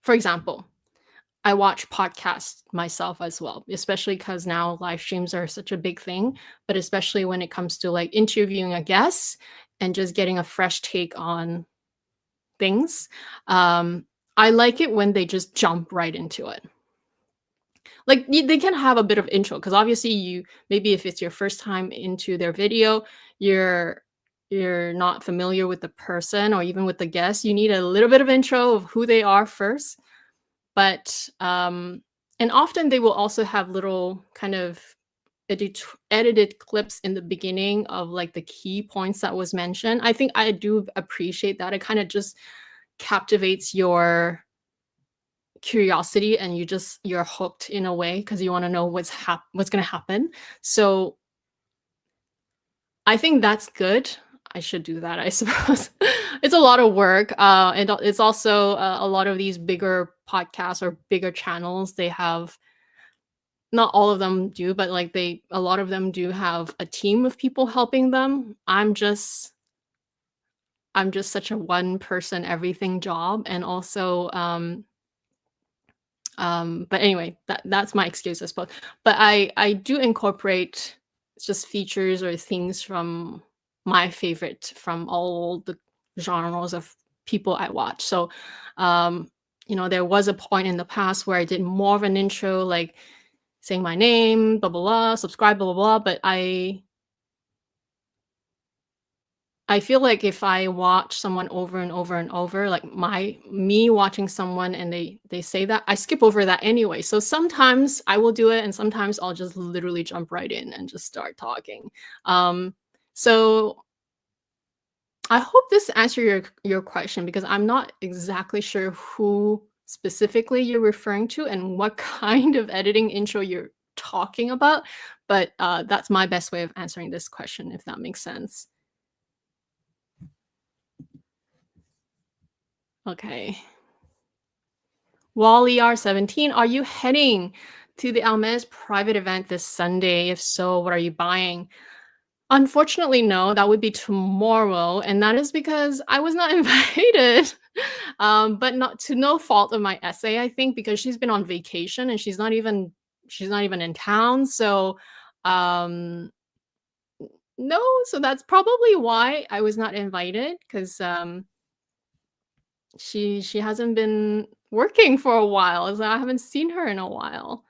for example, I watch podcasts myself as well, especially because now live streams are such a big thing, but especially when it comes to like interviewing a guest and just getting a fresh take on things. Um, I like it when they just jump right into it. Like they can have a bit of intro because obviously you maybe if it's your first time into their video, you're you're not familiar with the person or even with the guest. You need a little bit of intro of who they are first, but and often they will also have little kind of edited clips in the beginning of like the key points that was mentioned. I think I do appreciate that. It kind of just captivates your curiosity and you're hooked in a way because you want to know what's going to happen. So I think that's good. I should do that, I suppose. It's a lot of work, and it's also a lot of these bigger podcasts or bigger channels. They have not all of them do, but like a lot of them do have a team of people helping them. I'm just such a one person everything job, and also but anyway, that's my excuse, I suppose. But I do incorporate just features or things from my favorite from all the genres of people I watch. So, there was a point in the past where I did more of an intro, like saying my name, blah blah blah, subscribe, blah blah blah. But I feel like if I watch someone over and over and over, like me watching someone and they say that, I skip over that anyway. So sometimes I will do it and sometimes I'll just literally jump right in and just start talking. So I hope this answered your question because I'm not exactly sure who specifically you're referring to and what kind of editing intro you're talking about, but that's my best way of answering this question, if that makes sense. Okay. Wally R17, are you heading to the Hermes private event this Sunday? If so, what are you buying? Unfortunately, no, that would be tomorrow, and that is because I was not invited. But not to no fault of my essay, I think, because she's been on vacation and she's not even in town. So um no, so that's probably why I was not invited, because she hasn't been working for a while, so I haven't seen her in a while.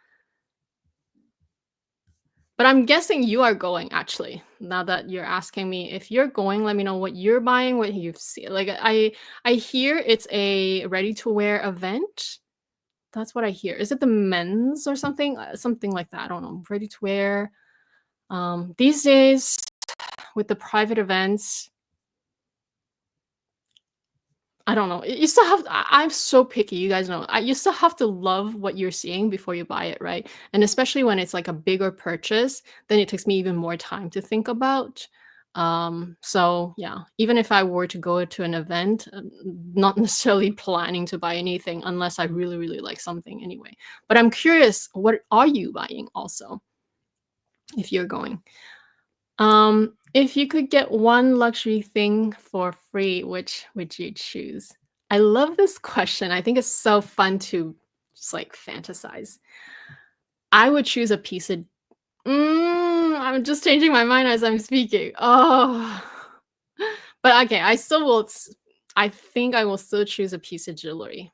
But I'm guessing you are going actually. Now that you're asking me if you're going, let me know what you're buying, what you've seen. Like I hear it's a ready to wear event. That's what I hear. Is it the men's or something? Something like that. I don't know. Ready to wear. These days with the private events, I don't know. You still have I'm so picky, you guys know. You still have to love what you're seeing before you buy it, right? And especially when it's like a bigger purchase, then it takes me even more time to think about. So yeah, even if I were to go to an event, not necessarily planning to buy anything unless I really, really like something anyway. But I'm curious, what are you buying also if you're going? If you could get one luxury thing for free, which would you choose? I love this question. I think it's so fun to just like fantasize. I would choose a piece of. I'm just changing my mind as I'm speaking. Oh, but okay. I still will. I think I will still choose a piece of jewelry.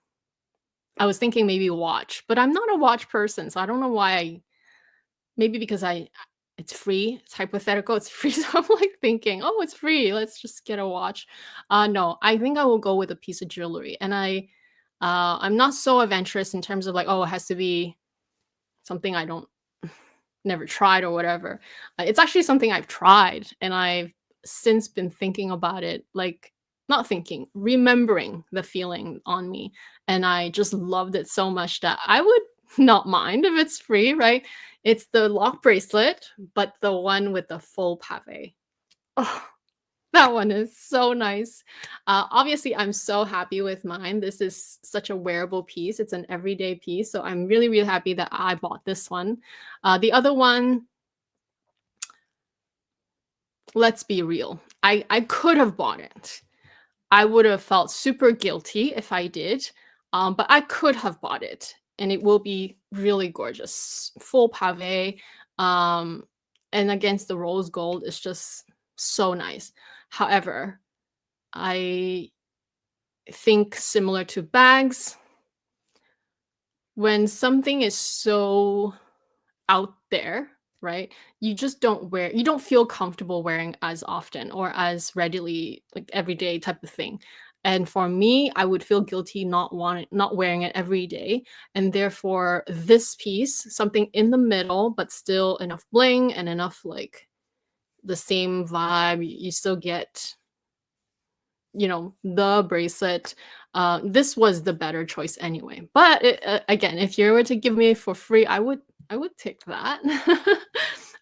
I was thinking maybe a watch, but I'm not a watch person, so I don't know why maybe because it's free, it's hypothetical, it's free, so I'm, like, thinking, "Oh, it's free, let's just get a watch." No, I think I will go with a piece of jewelry, and I'm not so adventurous in terms of like, oh, it has to be something I don't never tried or whatever. It's actually something I've tried, and I've since been thinking about it, like not thinking, remembering the feeling on me, and I just loved it so much that I would not mind if it's free, right? It's the lock bracelet, but the one with the full pave. Oh, that one is so nice. Obviously, I'm so happy with mine. This is such a wearable piece. It's an everyday piece, so I'm really, really happy that I bought this one. The other one, let's be real. I could have bought it. I would have felt super guilty if I did, but I could have bought it, and it will be really gorgeous, full pave, um, and against the rose gold, it's just so nice. However, I think similar to bags, when something is so out there, right? You don't feel comfortable wearing as often or as readily, like everyday type of thing. And for me, I would feel guilty not wearing it every day. And therefore, this piece, something in the middle, but still enough bling and enough like the same vibe, you still get, the bracelet. This was the better choice anyway. But again, if you were to give me for free, I would take that.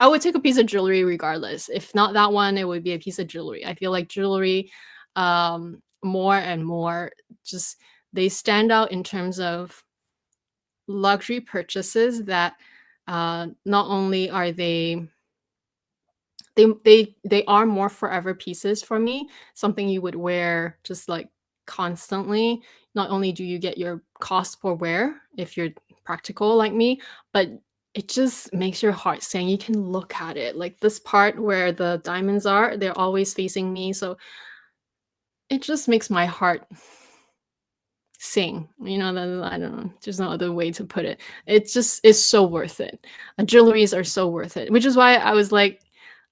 I would take a piece of jewelry regardless. If not that one, it would be a piece of jewelry. I feel like jewelry, more and more, just they stand out in terms of luxury purchases that not only are they are more forever pieces for me, something you would wear just like constantly. Not only do you get your cost per wear if you're practical like me, but it just makes your heart sing. You can look at it. Like this part where the diamonds are, they're always facing me. So it just makes my heart sing. I don't know. There's no other way to put it. It just is so worth it. Jewelries are so worth it, which is why I was like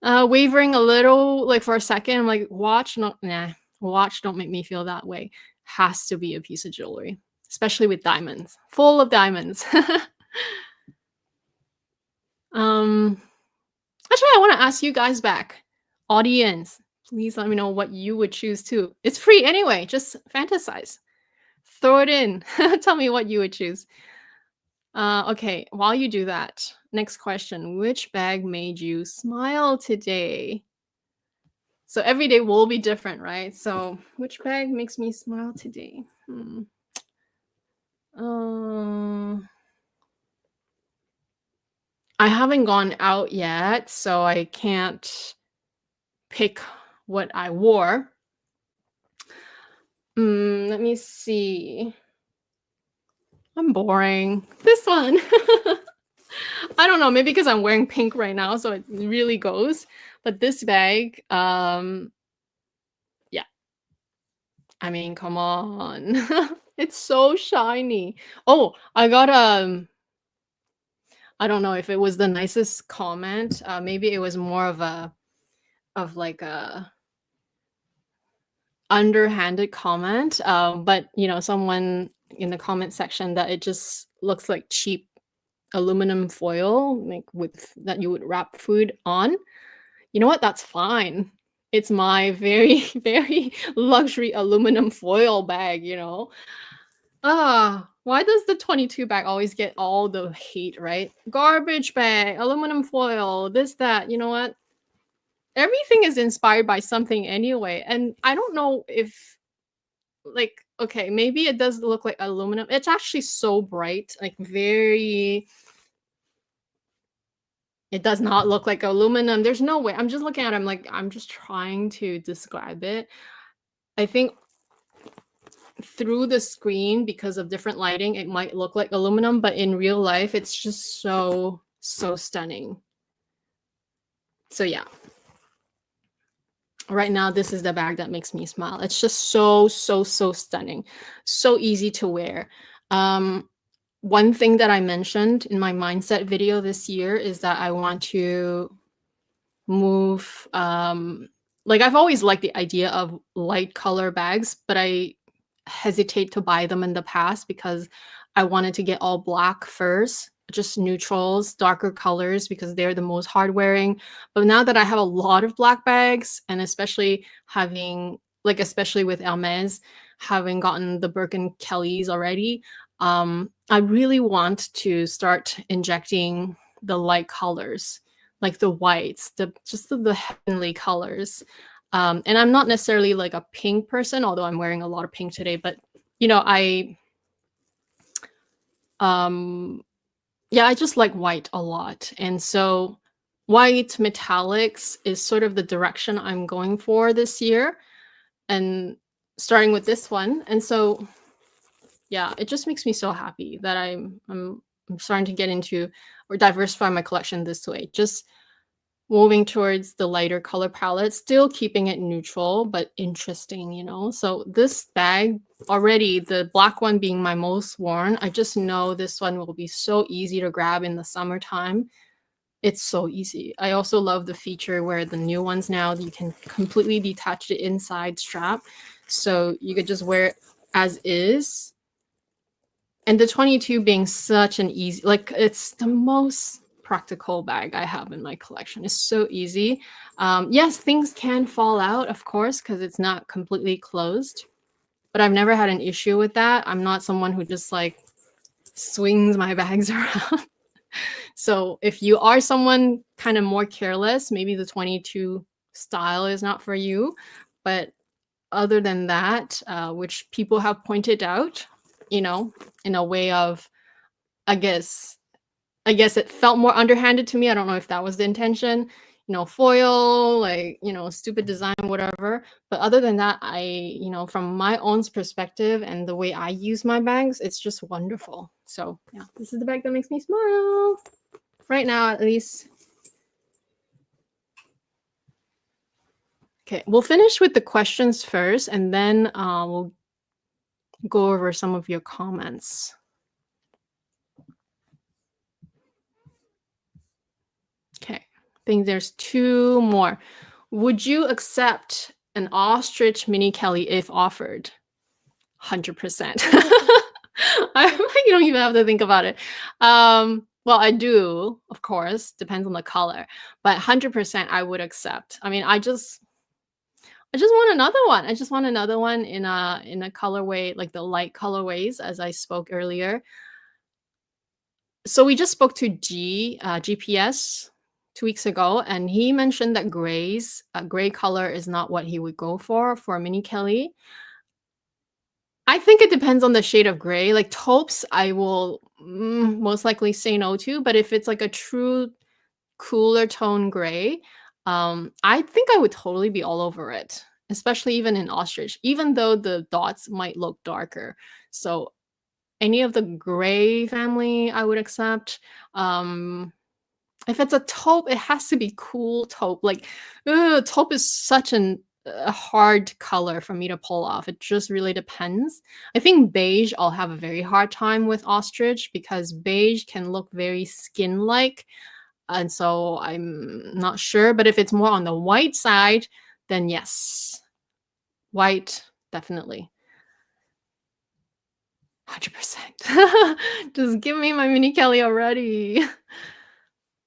wavering a little, like for a second. I'm like, watch, not nah, watch, don't make me feel that way. Has to be a piece of jewelry, especially with diamonds, full of diamonds. um, Actually, I want to ask you guys back, audience. Please let me know what you would choose too. It's free anyway. Just fantasize. Throw it in. Tell me what you would choose. Okay, while you do that, next question. Which bag made you smile today? So every day will be different, right? So which bag makes me smile today? I haven't gone out yet, so I can't pick what I wore. Let me see. I'm boring. This one. I don't know, maybe because I'm wearing pink right now, so it really goes. But this bag, yeah. I mean, come on. It's so shiny. Oh, I got I don't know if it was the nicest comment. Maybe it was more of like a underhanded comment. But someone in the comment section that it just looks like cheap aluminum foil, like with that you would wrap food on. You know what? That's fine. It's my very, very luxury aluminum foil bag. Why does the 22 bag always get all the hate, right? Garbage bag, aluminum foil, this, that. You know what? Everything is inspired by something anyway. And I don't know if, like, okay, maybe it does look like aluminum. It's actually so bright, like very. It does not look like aluminum. There's no way. I'm just looking at it. I'm just trying to describe it. I think through the screen, because of different lighting, it might look like aluminum, but in real life, it's just so, so stunning. So yeah. Right now, this is the bag that makes me smile. It's just so, so, so stunning. So easy to wear. One thing that I mentioned in my mindset video this year is that I want to move, like I've always liked the idea of light color bags, but I hesitate to buy them in the past because I wanted to get all black first, just neutrals, darker colors because they're the most hard wearing. But now that I have a lot of black bags, and especially having especially with Hermes, having gotten the Birkin Kellys already, I really want to start injecting the light colors, like the whites, the heavenly colors. And I'm not necessarily like a pink person, although I'm wearing a lot of pink today. But I yeah, I just like white a lot, and so white metallics is sort of the direction I'm going for this year, and starting with this one. And so yeah, it just makes me so happy that I'm starting to get into or diversify my collection this way. Just moving towards the lighter color palette, still keeping it neutral, but interesting, So this bag, already the black one being my most worn, I just know this one will be so easy to grab in the summertime. It's so easy. I also love the feature where the new ones now, you can completely detach the inside strap. So you could just wear it as is. And the 22 being such an easy, it's the most practical bag I have in my collection. It's so easy. Yes, things can fall out, of course, because it's not completely closed, but I've never had an issue with that. I'm not someone who just swings my bags around. So if you are someone kind of more careless, maybe the 22 style is not for you. But other than that, which people have pointed out, in a way of, I guess it felt more underhanded to me. I don't know if that was the intention, foil, stupid design, whatever. But other than that, from my own perspective and the way I use my bags, it's just wonderful. So yeah, this is the bag that makes me smile right now, at least. Okay, we'll finish with the questions first, and then we'll go over some of your comments. Okay, I think there's 2 more. Would you accept an ostrich mini Kelly if offered? 100%. You don't even have to think about it. Well, I do, of course, depends on the color, but 100% I would accept. I mean, I just want another one. I just want another one in a colorway, like the light colorways, as I spoke earlier. So we just spoke to GPS 2 weeks ago, and he mentioned that gray color is not what he would go for a mini Kelly. I think it depends on the shade of gray. Like taupes, I will most likely say no to, but if it's like a true cooler tone gray, I think I would totally be all over it, especially even in ostrich, even though the dots might look darker. So any of the gray family, I would accept. If it's a taupe, it has to be cool taupe. Taupe is such a hard color for me to pull off. It just really depends. I think beige, I'll have a very hard time with ostrich because beige can look very skin-like. And so I'm not sure. But if it's more on the white side, then yes. White, definitely. 100%. Just give me my mini Kelly already.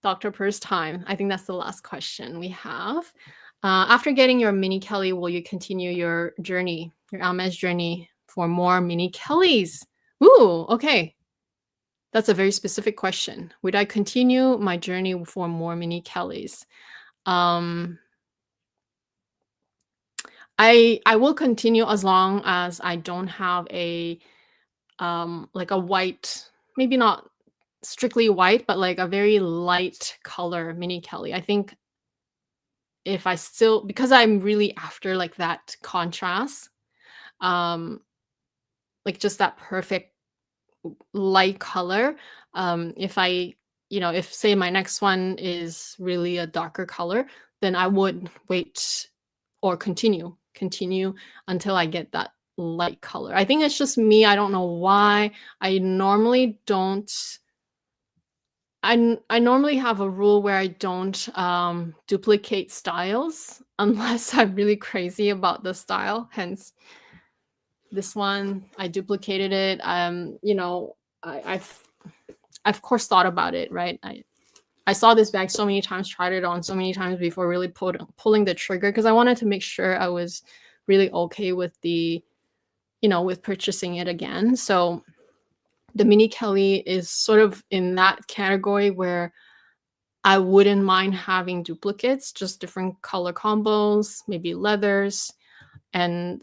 Dr. Purse time. I think that's the last question we have. After getting your mini Kelly, will you continue your journey, your Hermes journey for more mini Kellys? Ooh, okay. That's a very specific question. Would I continue my journey for more mini Kellys? I will continue as long as I don't have a white, maybe not strictly white, but like a very light color mini Kelly. I think if I still, because I'm really after like that contrast, um, like just that perfect light color. If I, if say my next one is really a darker color, then I would wait or continue until I get that light color. I think it's just me. I don't know why. I normally don't. I normally have a rule where I don't duplicate styles unless I'm really crazy about the style. Hence, this one, I duplicated it. You know, I've of course thought about it, right? I saw this bag so many times, tried it on so many times before really pulling the trigger, because I wanted to make sure I was really okay with the, you know, with purchasing it again. So the Mini Kelly is sort of in that category where I wouldn't mind having duplicates, just different color combos, maybe leathers. And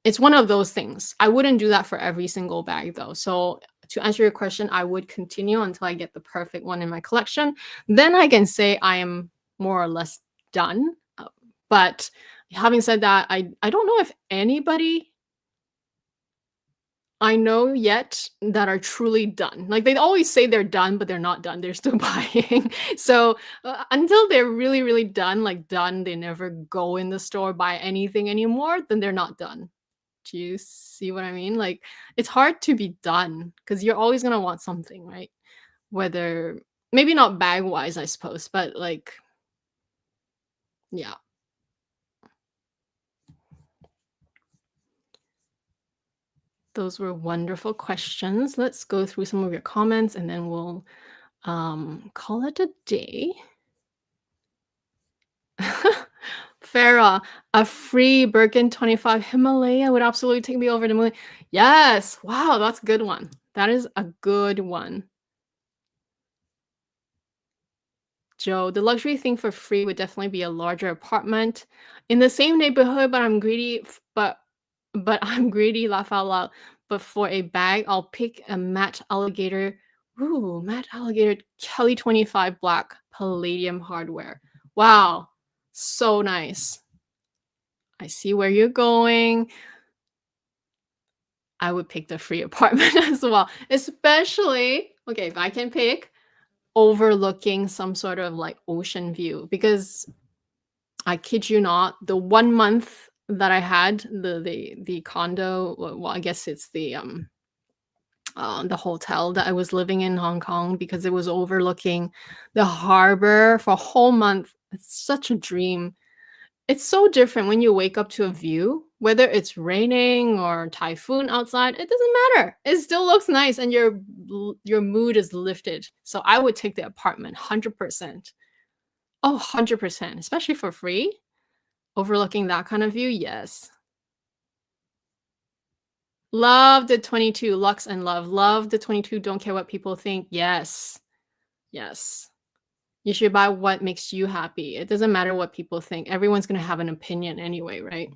it's one of those things. I wouldn't do that for every single bag though. So to answer your question, I would continue until I get the perfect one in my collection. Then I can say I am more or less done. But having said that, I don't know if anybody I know yet that are truly done. Like, they always say they're done, but they're not done. They're still buying. So until they're really, really done, like done, they never go in the store, buy anything anymore, then they're not done. Do you see what I mean? Like, it's hard to be done because you're always going to want something, right? Whether, maybe not bag wise, I suppose, but like, yeah. Those were wonderful questions. Let's go through some of your comments and then we'll call it a day. Farah, a free Birkin 25 Himalaya would absolutely take me over the moon. Yes. Wow, that's a good one. That is a good one. Joe, the luxury thing for free would definitely be a larger apartment in the same neighborhood, but I'm greedy, but I'm greedy, laugh out loud. But for a bag, I'll pick a matte alligator. Ooh, matte alligator Kelly 25 black palladium hardware. Wow, so nice. I see where you're going. I would pick the free apartment as well, especially, okay, if I can pick, overlooking some sort of like ocean view, because I kid you not, the 1 month that I had the condo, well, I guess it's the hotel that I was living in Hong Kong, because it was overlooking the harbor for a whole month. It's such a dream. It's so different when you wake up to a view, whether it's raining or typhoon outside, it doesn't matter. It still looks nice and your mood is lifted. So I would take the apartment 100%. Oh, 100%, especially for free. Overlooking that kind of view, yes. Love the 22, Lux and Love. Love the 22, don't care what people think. Yes. Yes. You should buy what makes you happy. It doesn't matter what people think. Everyone's going to have an opinion anyway, right?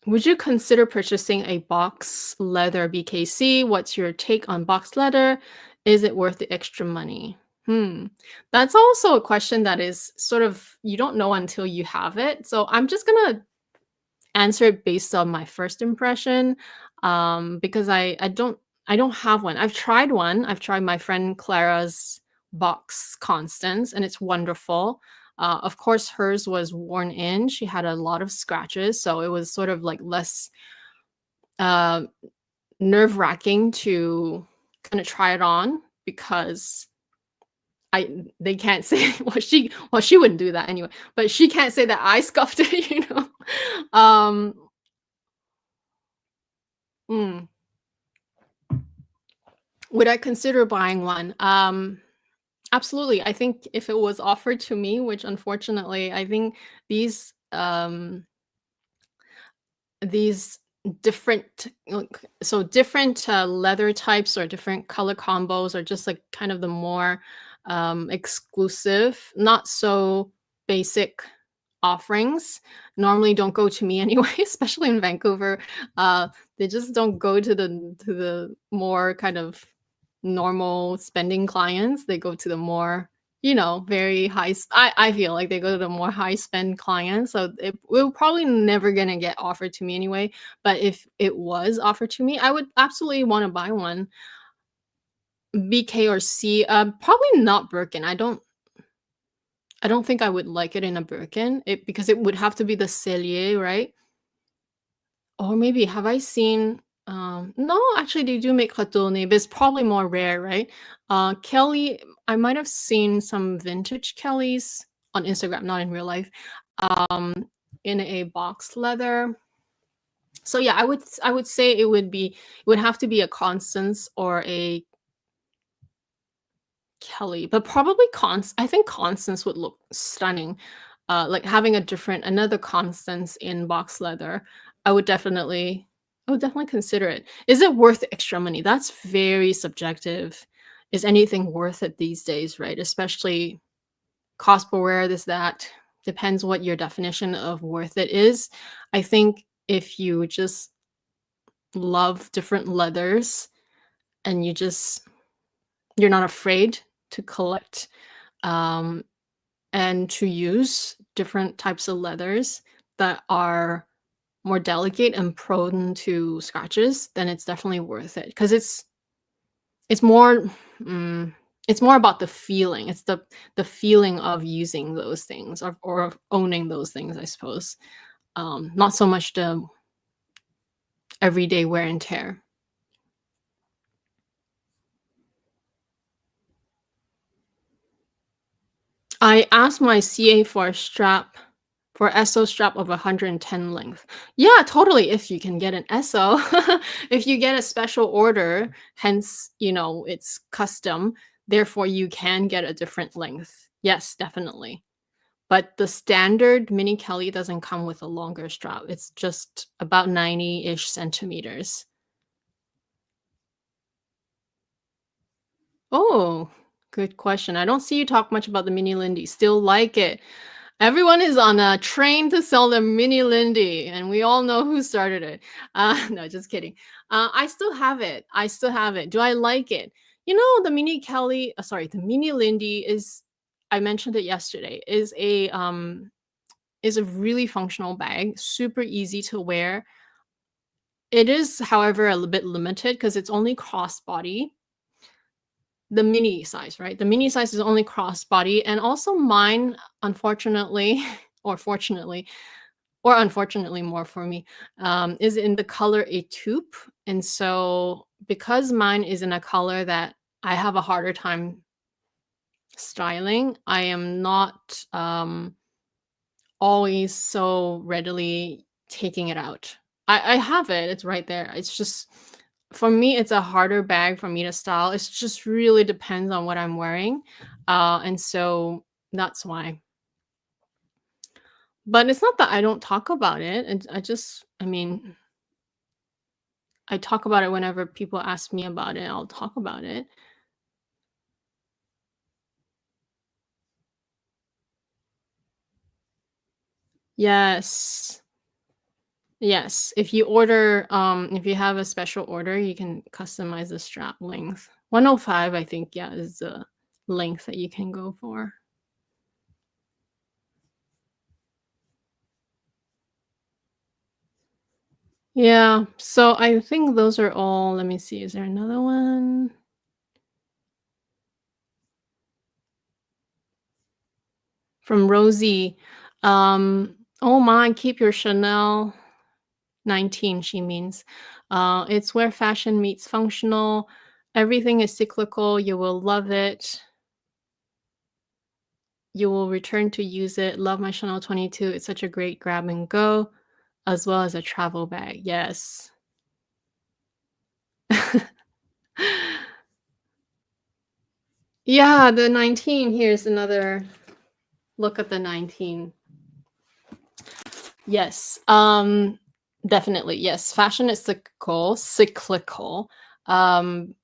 Would you consider purchasing a box leather BKC? What's your take on box leather? Is it worth the extra money? That's also a question that is sort of, you don't know until you have it. So I'm just going to answer it based on my first impression, because I don't have one. I've tried one. I've tried my friend Clara's box Constance, and it's wonderful. Of course, hers was worn in. She had a lot of scratches, so it was sort of like less uh, nerve-wracking to kind of try it on, because they can't say she wouldn't do that anyway, but she can't say that I scuffed it, you know. Mm. Would I consider buying one? Absolutely. I think if it was offered to me, which unfortunately, I think these these different so different leather types or different color combos are just like kind of the more exclusive, not so basic offerings normally don't go to me anyway, especially in Vancouver. They just don't go to the more kind of normal spending clients. They go to the more, very I feel like they go to the more high spend clients. So it will probably never gonna get offered to me anyway. But if it was offered to me, I would absolutely want to buy one. BK or C, probably not Birkin. I don't think I would like it in a Birkin, because it would have to be the Cellier, right? Or maybe have I seen? No, actually, they do make retourné, but it's probably more rare, right? Kelly, I might have seen some vintage Kellys on Instagram, not in real life. Um, in a box leather. So yeah, I would say it would have to be a Constance or a Kelly, but probably I think Constance would look stunning. Like having another Constance in box leather, I would definitely consider it. Is it worth the extra money? That's very subjective. Is anything worth it these days, right? Especially cost per wear, this, that. Depends what your definition of worth it is. I think if you just love different leathers and you're not afraid to collect um, and to use different types of leathers that are more delicate and prone to scratches, then it's definitely worth it because it's more mm, it's more about the feeling. It's the feeling of using those things or of owning those things, I suppose. Not so much the everyday wear and tear. I asked my CA for a strap, for SO strap of 110 length. Yeah, totally. If you can get an SO, if you get a special order, hence, it's custom, therefore you can get a different length. Yes, definitely. But the standard mini Kelly doesn't come with a longer strap. It's just about 90-ish centimeters. Oh, good question. I don't see you talk much about the mini Lindy. Still like it. Everyone is on a train to sell the mini Lindy, and we all know who started it. No, just kidding. I still have it. I still have it. Do I like it? The mini Kelly, the mini Lindy is. I mentioned it yesterday. Is a really functional bag. Super easy to wear. It is, however, a little bit limited because it's only crossbody. The mini size, right? The mini size is only crossbody, and also mine, unfortunately, or fortunately, or unfortunately more for me, is in the color a taupe. And so because mine is in a color that I have a harder time styling, I am not always so readily taking it out. I have it. It's right there. It's just for me, it's a harder bag for me to style. It's just really depends on what I'm wearing. And so that's why. But it's not that I don't talk about it. I mean, I talk about it whenever people ask me about it. I'll talk about it. Yes. Yes. If you have a special order, you can customize the strap length. 105, I think, yeah, is the length that you can go for. Yeah. So I think those are all. Let me see. Is there another one? From Rosie. Oh my, keep your Chanel 19, she means. It's where fashion meets functional. Everything is cyclical. You will love it. You will return to use it. Love my Chanel 22. It's such a great grab and go, as well as a travel bag. Yes. Yeah, the 19. Here's another look at the 19. Yes. Definitely. Yes. Fashion is cyclical. Um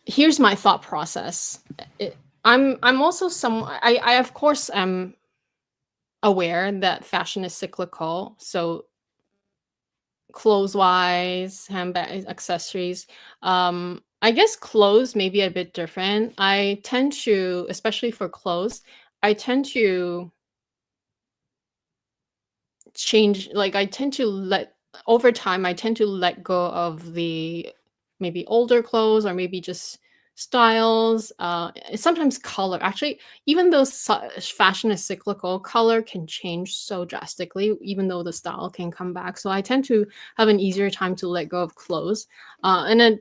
Here's my thought process. I'm also I of course am aware that fashion is cyclical. So clothes wise, handbags, accessories. I guess clothes may be a bit different. I tend to, especially for clothes, I tend to change, like I tend to let over time I tend to let go of the maybe older clothes or maybe just styles, sometimes color. Actually, even though fashion is cyclical, color can change so drastically even though the style can come back. So I tend to have an easier time to let go of clothes. And then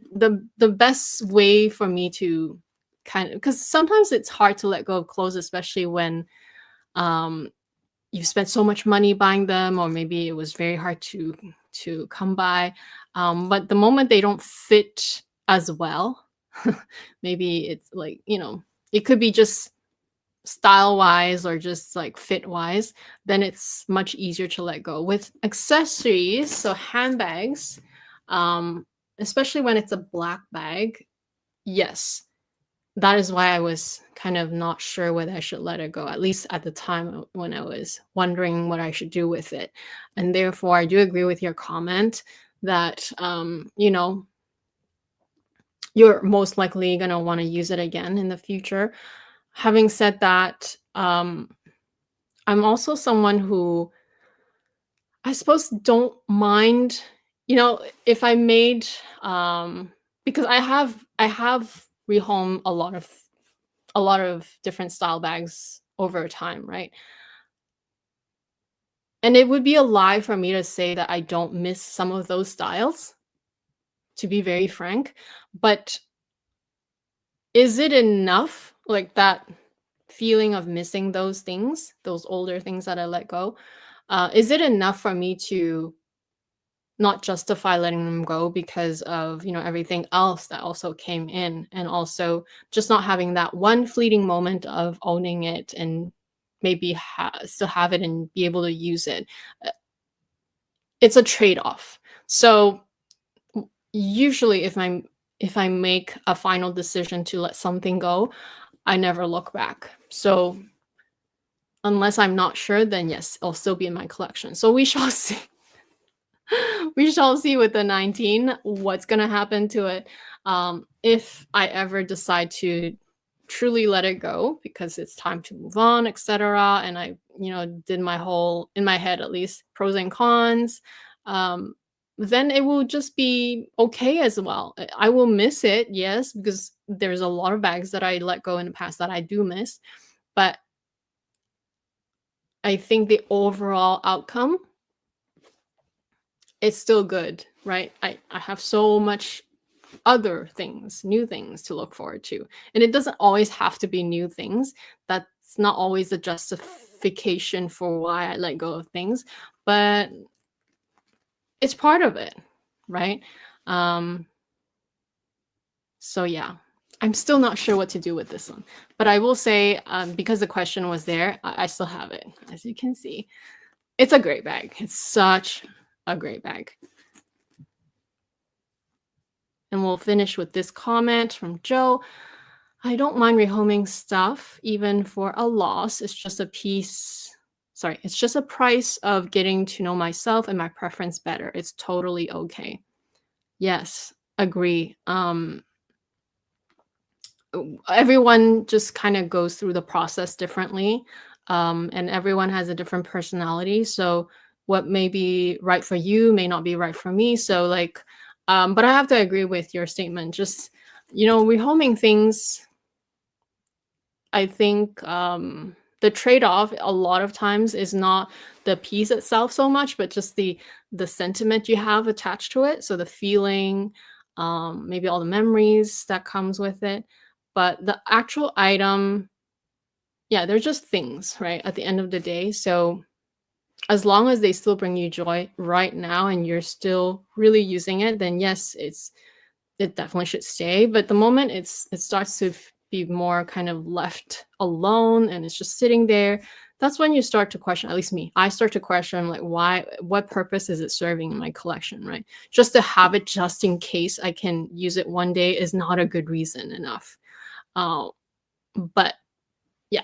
the best way for me to kind of, because sometimes it's hard to let go of clothes, especially when you've spent so much money buying them, or maybe it was very hard to come by. But the moment they don't fit as well, maybe it's like, it could be just style wise or just like fit wise, then it's much easier to let go. With accessories, so handbags, um, especially when it's a black bag, yes, that is why I was kind of not sure whether I should let it go, at least at the time when I was wondering what I should do with it. And therefore, I do agree with your comment that, you're most likely going to want to use it again in the future. Having said that, I'm also someone who I suppose don't mind, if I made because I have rehomed a lot of different style bags over time, right? And it would be a lie for me to say that I don't miss some of those styles, to be very frank. But is it enough? Like that feeling of missing those things, those older things that I let go, is it enough for me to not justify letting them go because of everything else that also came in, and also just not having that one fleeting moment of owning it and maybe still have it and be able to use it. Uh, it's a trade-off. So usually if I make a final decision to let something go, I never look back. So unless I'm not sure, then yes, it'll still be in my collection. So we shall see. We shall see with the 19 what's going to happen to it. If I ever decide to truly let it go because it's time to move on, etc., and I did my whole, in my head at least, pros and cons, um, then it will just be okay as well. I will miss it, yes, because there's a lot of bags that I let go in the past that I do miss, but I think the overall outcome, it's still good, right? I have so much other things, new things to look forward to. And it doesn't always have to be new things. That's not always a justification for why I let go of things, but it's part of it, right? Um, so yeah, I'm still not sure what to do with this one, but I will say, because the question was there, I still have it, as you can see. It's a great bag. It's such a great bag. And we'll finish with this comment from Joe. I don't mind rehoming stuff, even for a loss. It's just it's just a price of getting to know myself and my preference better. It's totally okay. Yes, agree. Everyone just kind of goes through the process differently. And everyone has a different personality. So what may be right for you may not be right for me. So but I have to agree with your statement. Just, rehoming things, I think the trade-off a lot of times is not the piece itself so much, but just the sentiment you have attached to it. So the feeling, maybe all the memories that comes with it. But the actual item, yeah, they're just things, right? At the end of the day. So as long as they still bring you joy right now and you're still really using it, then yes, it definitely should stay. But the moment it starts to be more kind of left alone and it's just sitting there, that's when you start to question, at least me, I start to question, like, what purpose is it serving in my collection, right? Just to have it just in case I can use it one day is not a good reason enough. But yeah,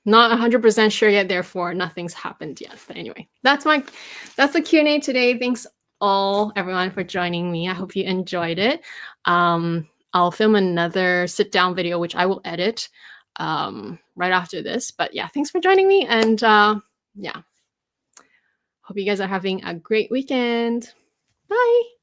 not 100% sure yet, therefore nothing's happened yet. But anyway, that's the Q&A today. Thanks all everyone for joining me. I hope you enjoyed it. I'll film another sit down video, which I will edit right after this. But yeah, thanks for joining me, and yeah, hope you guys are having a great weekend. Bye.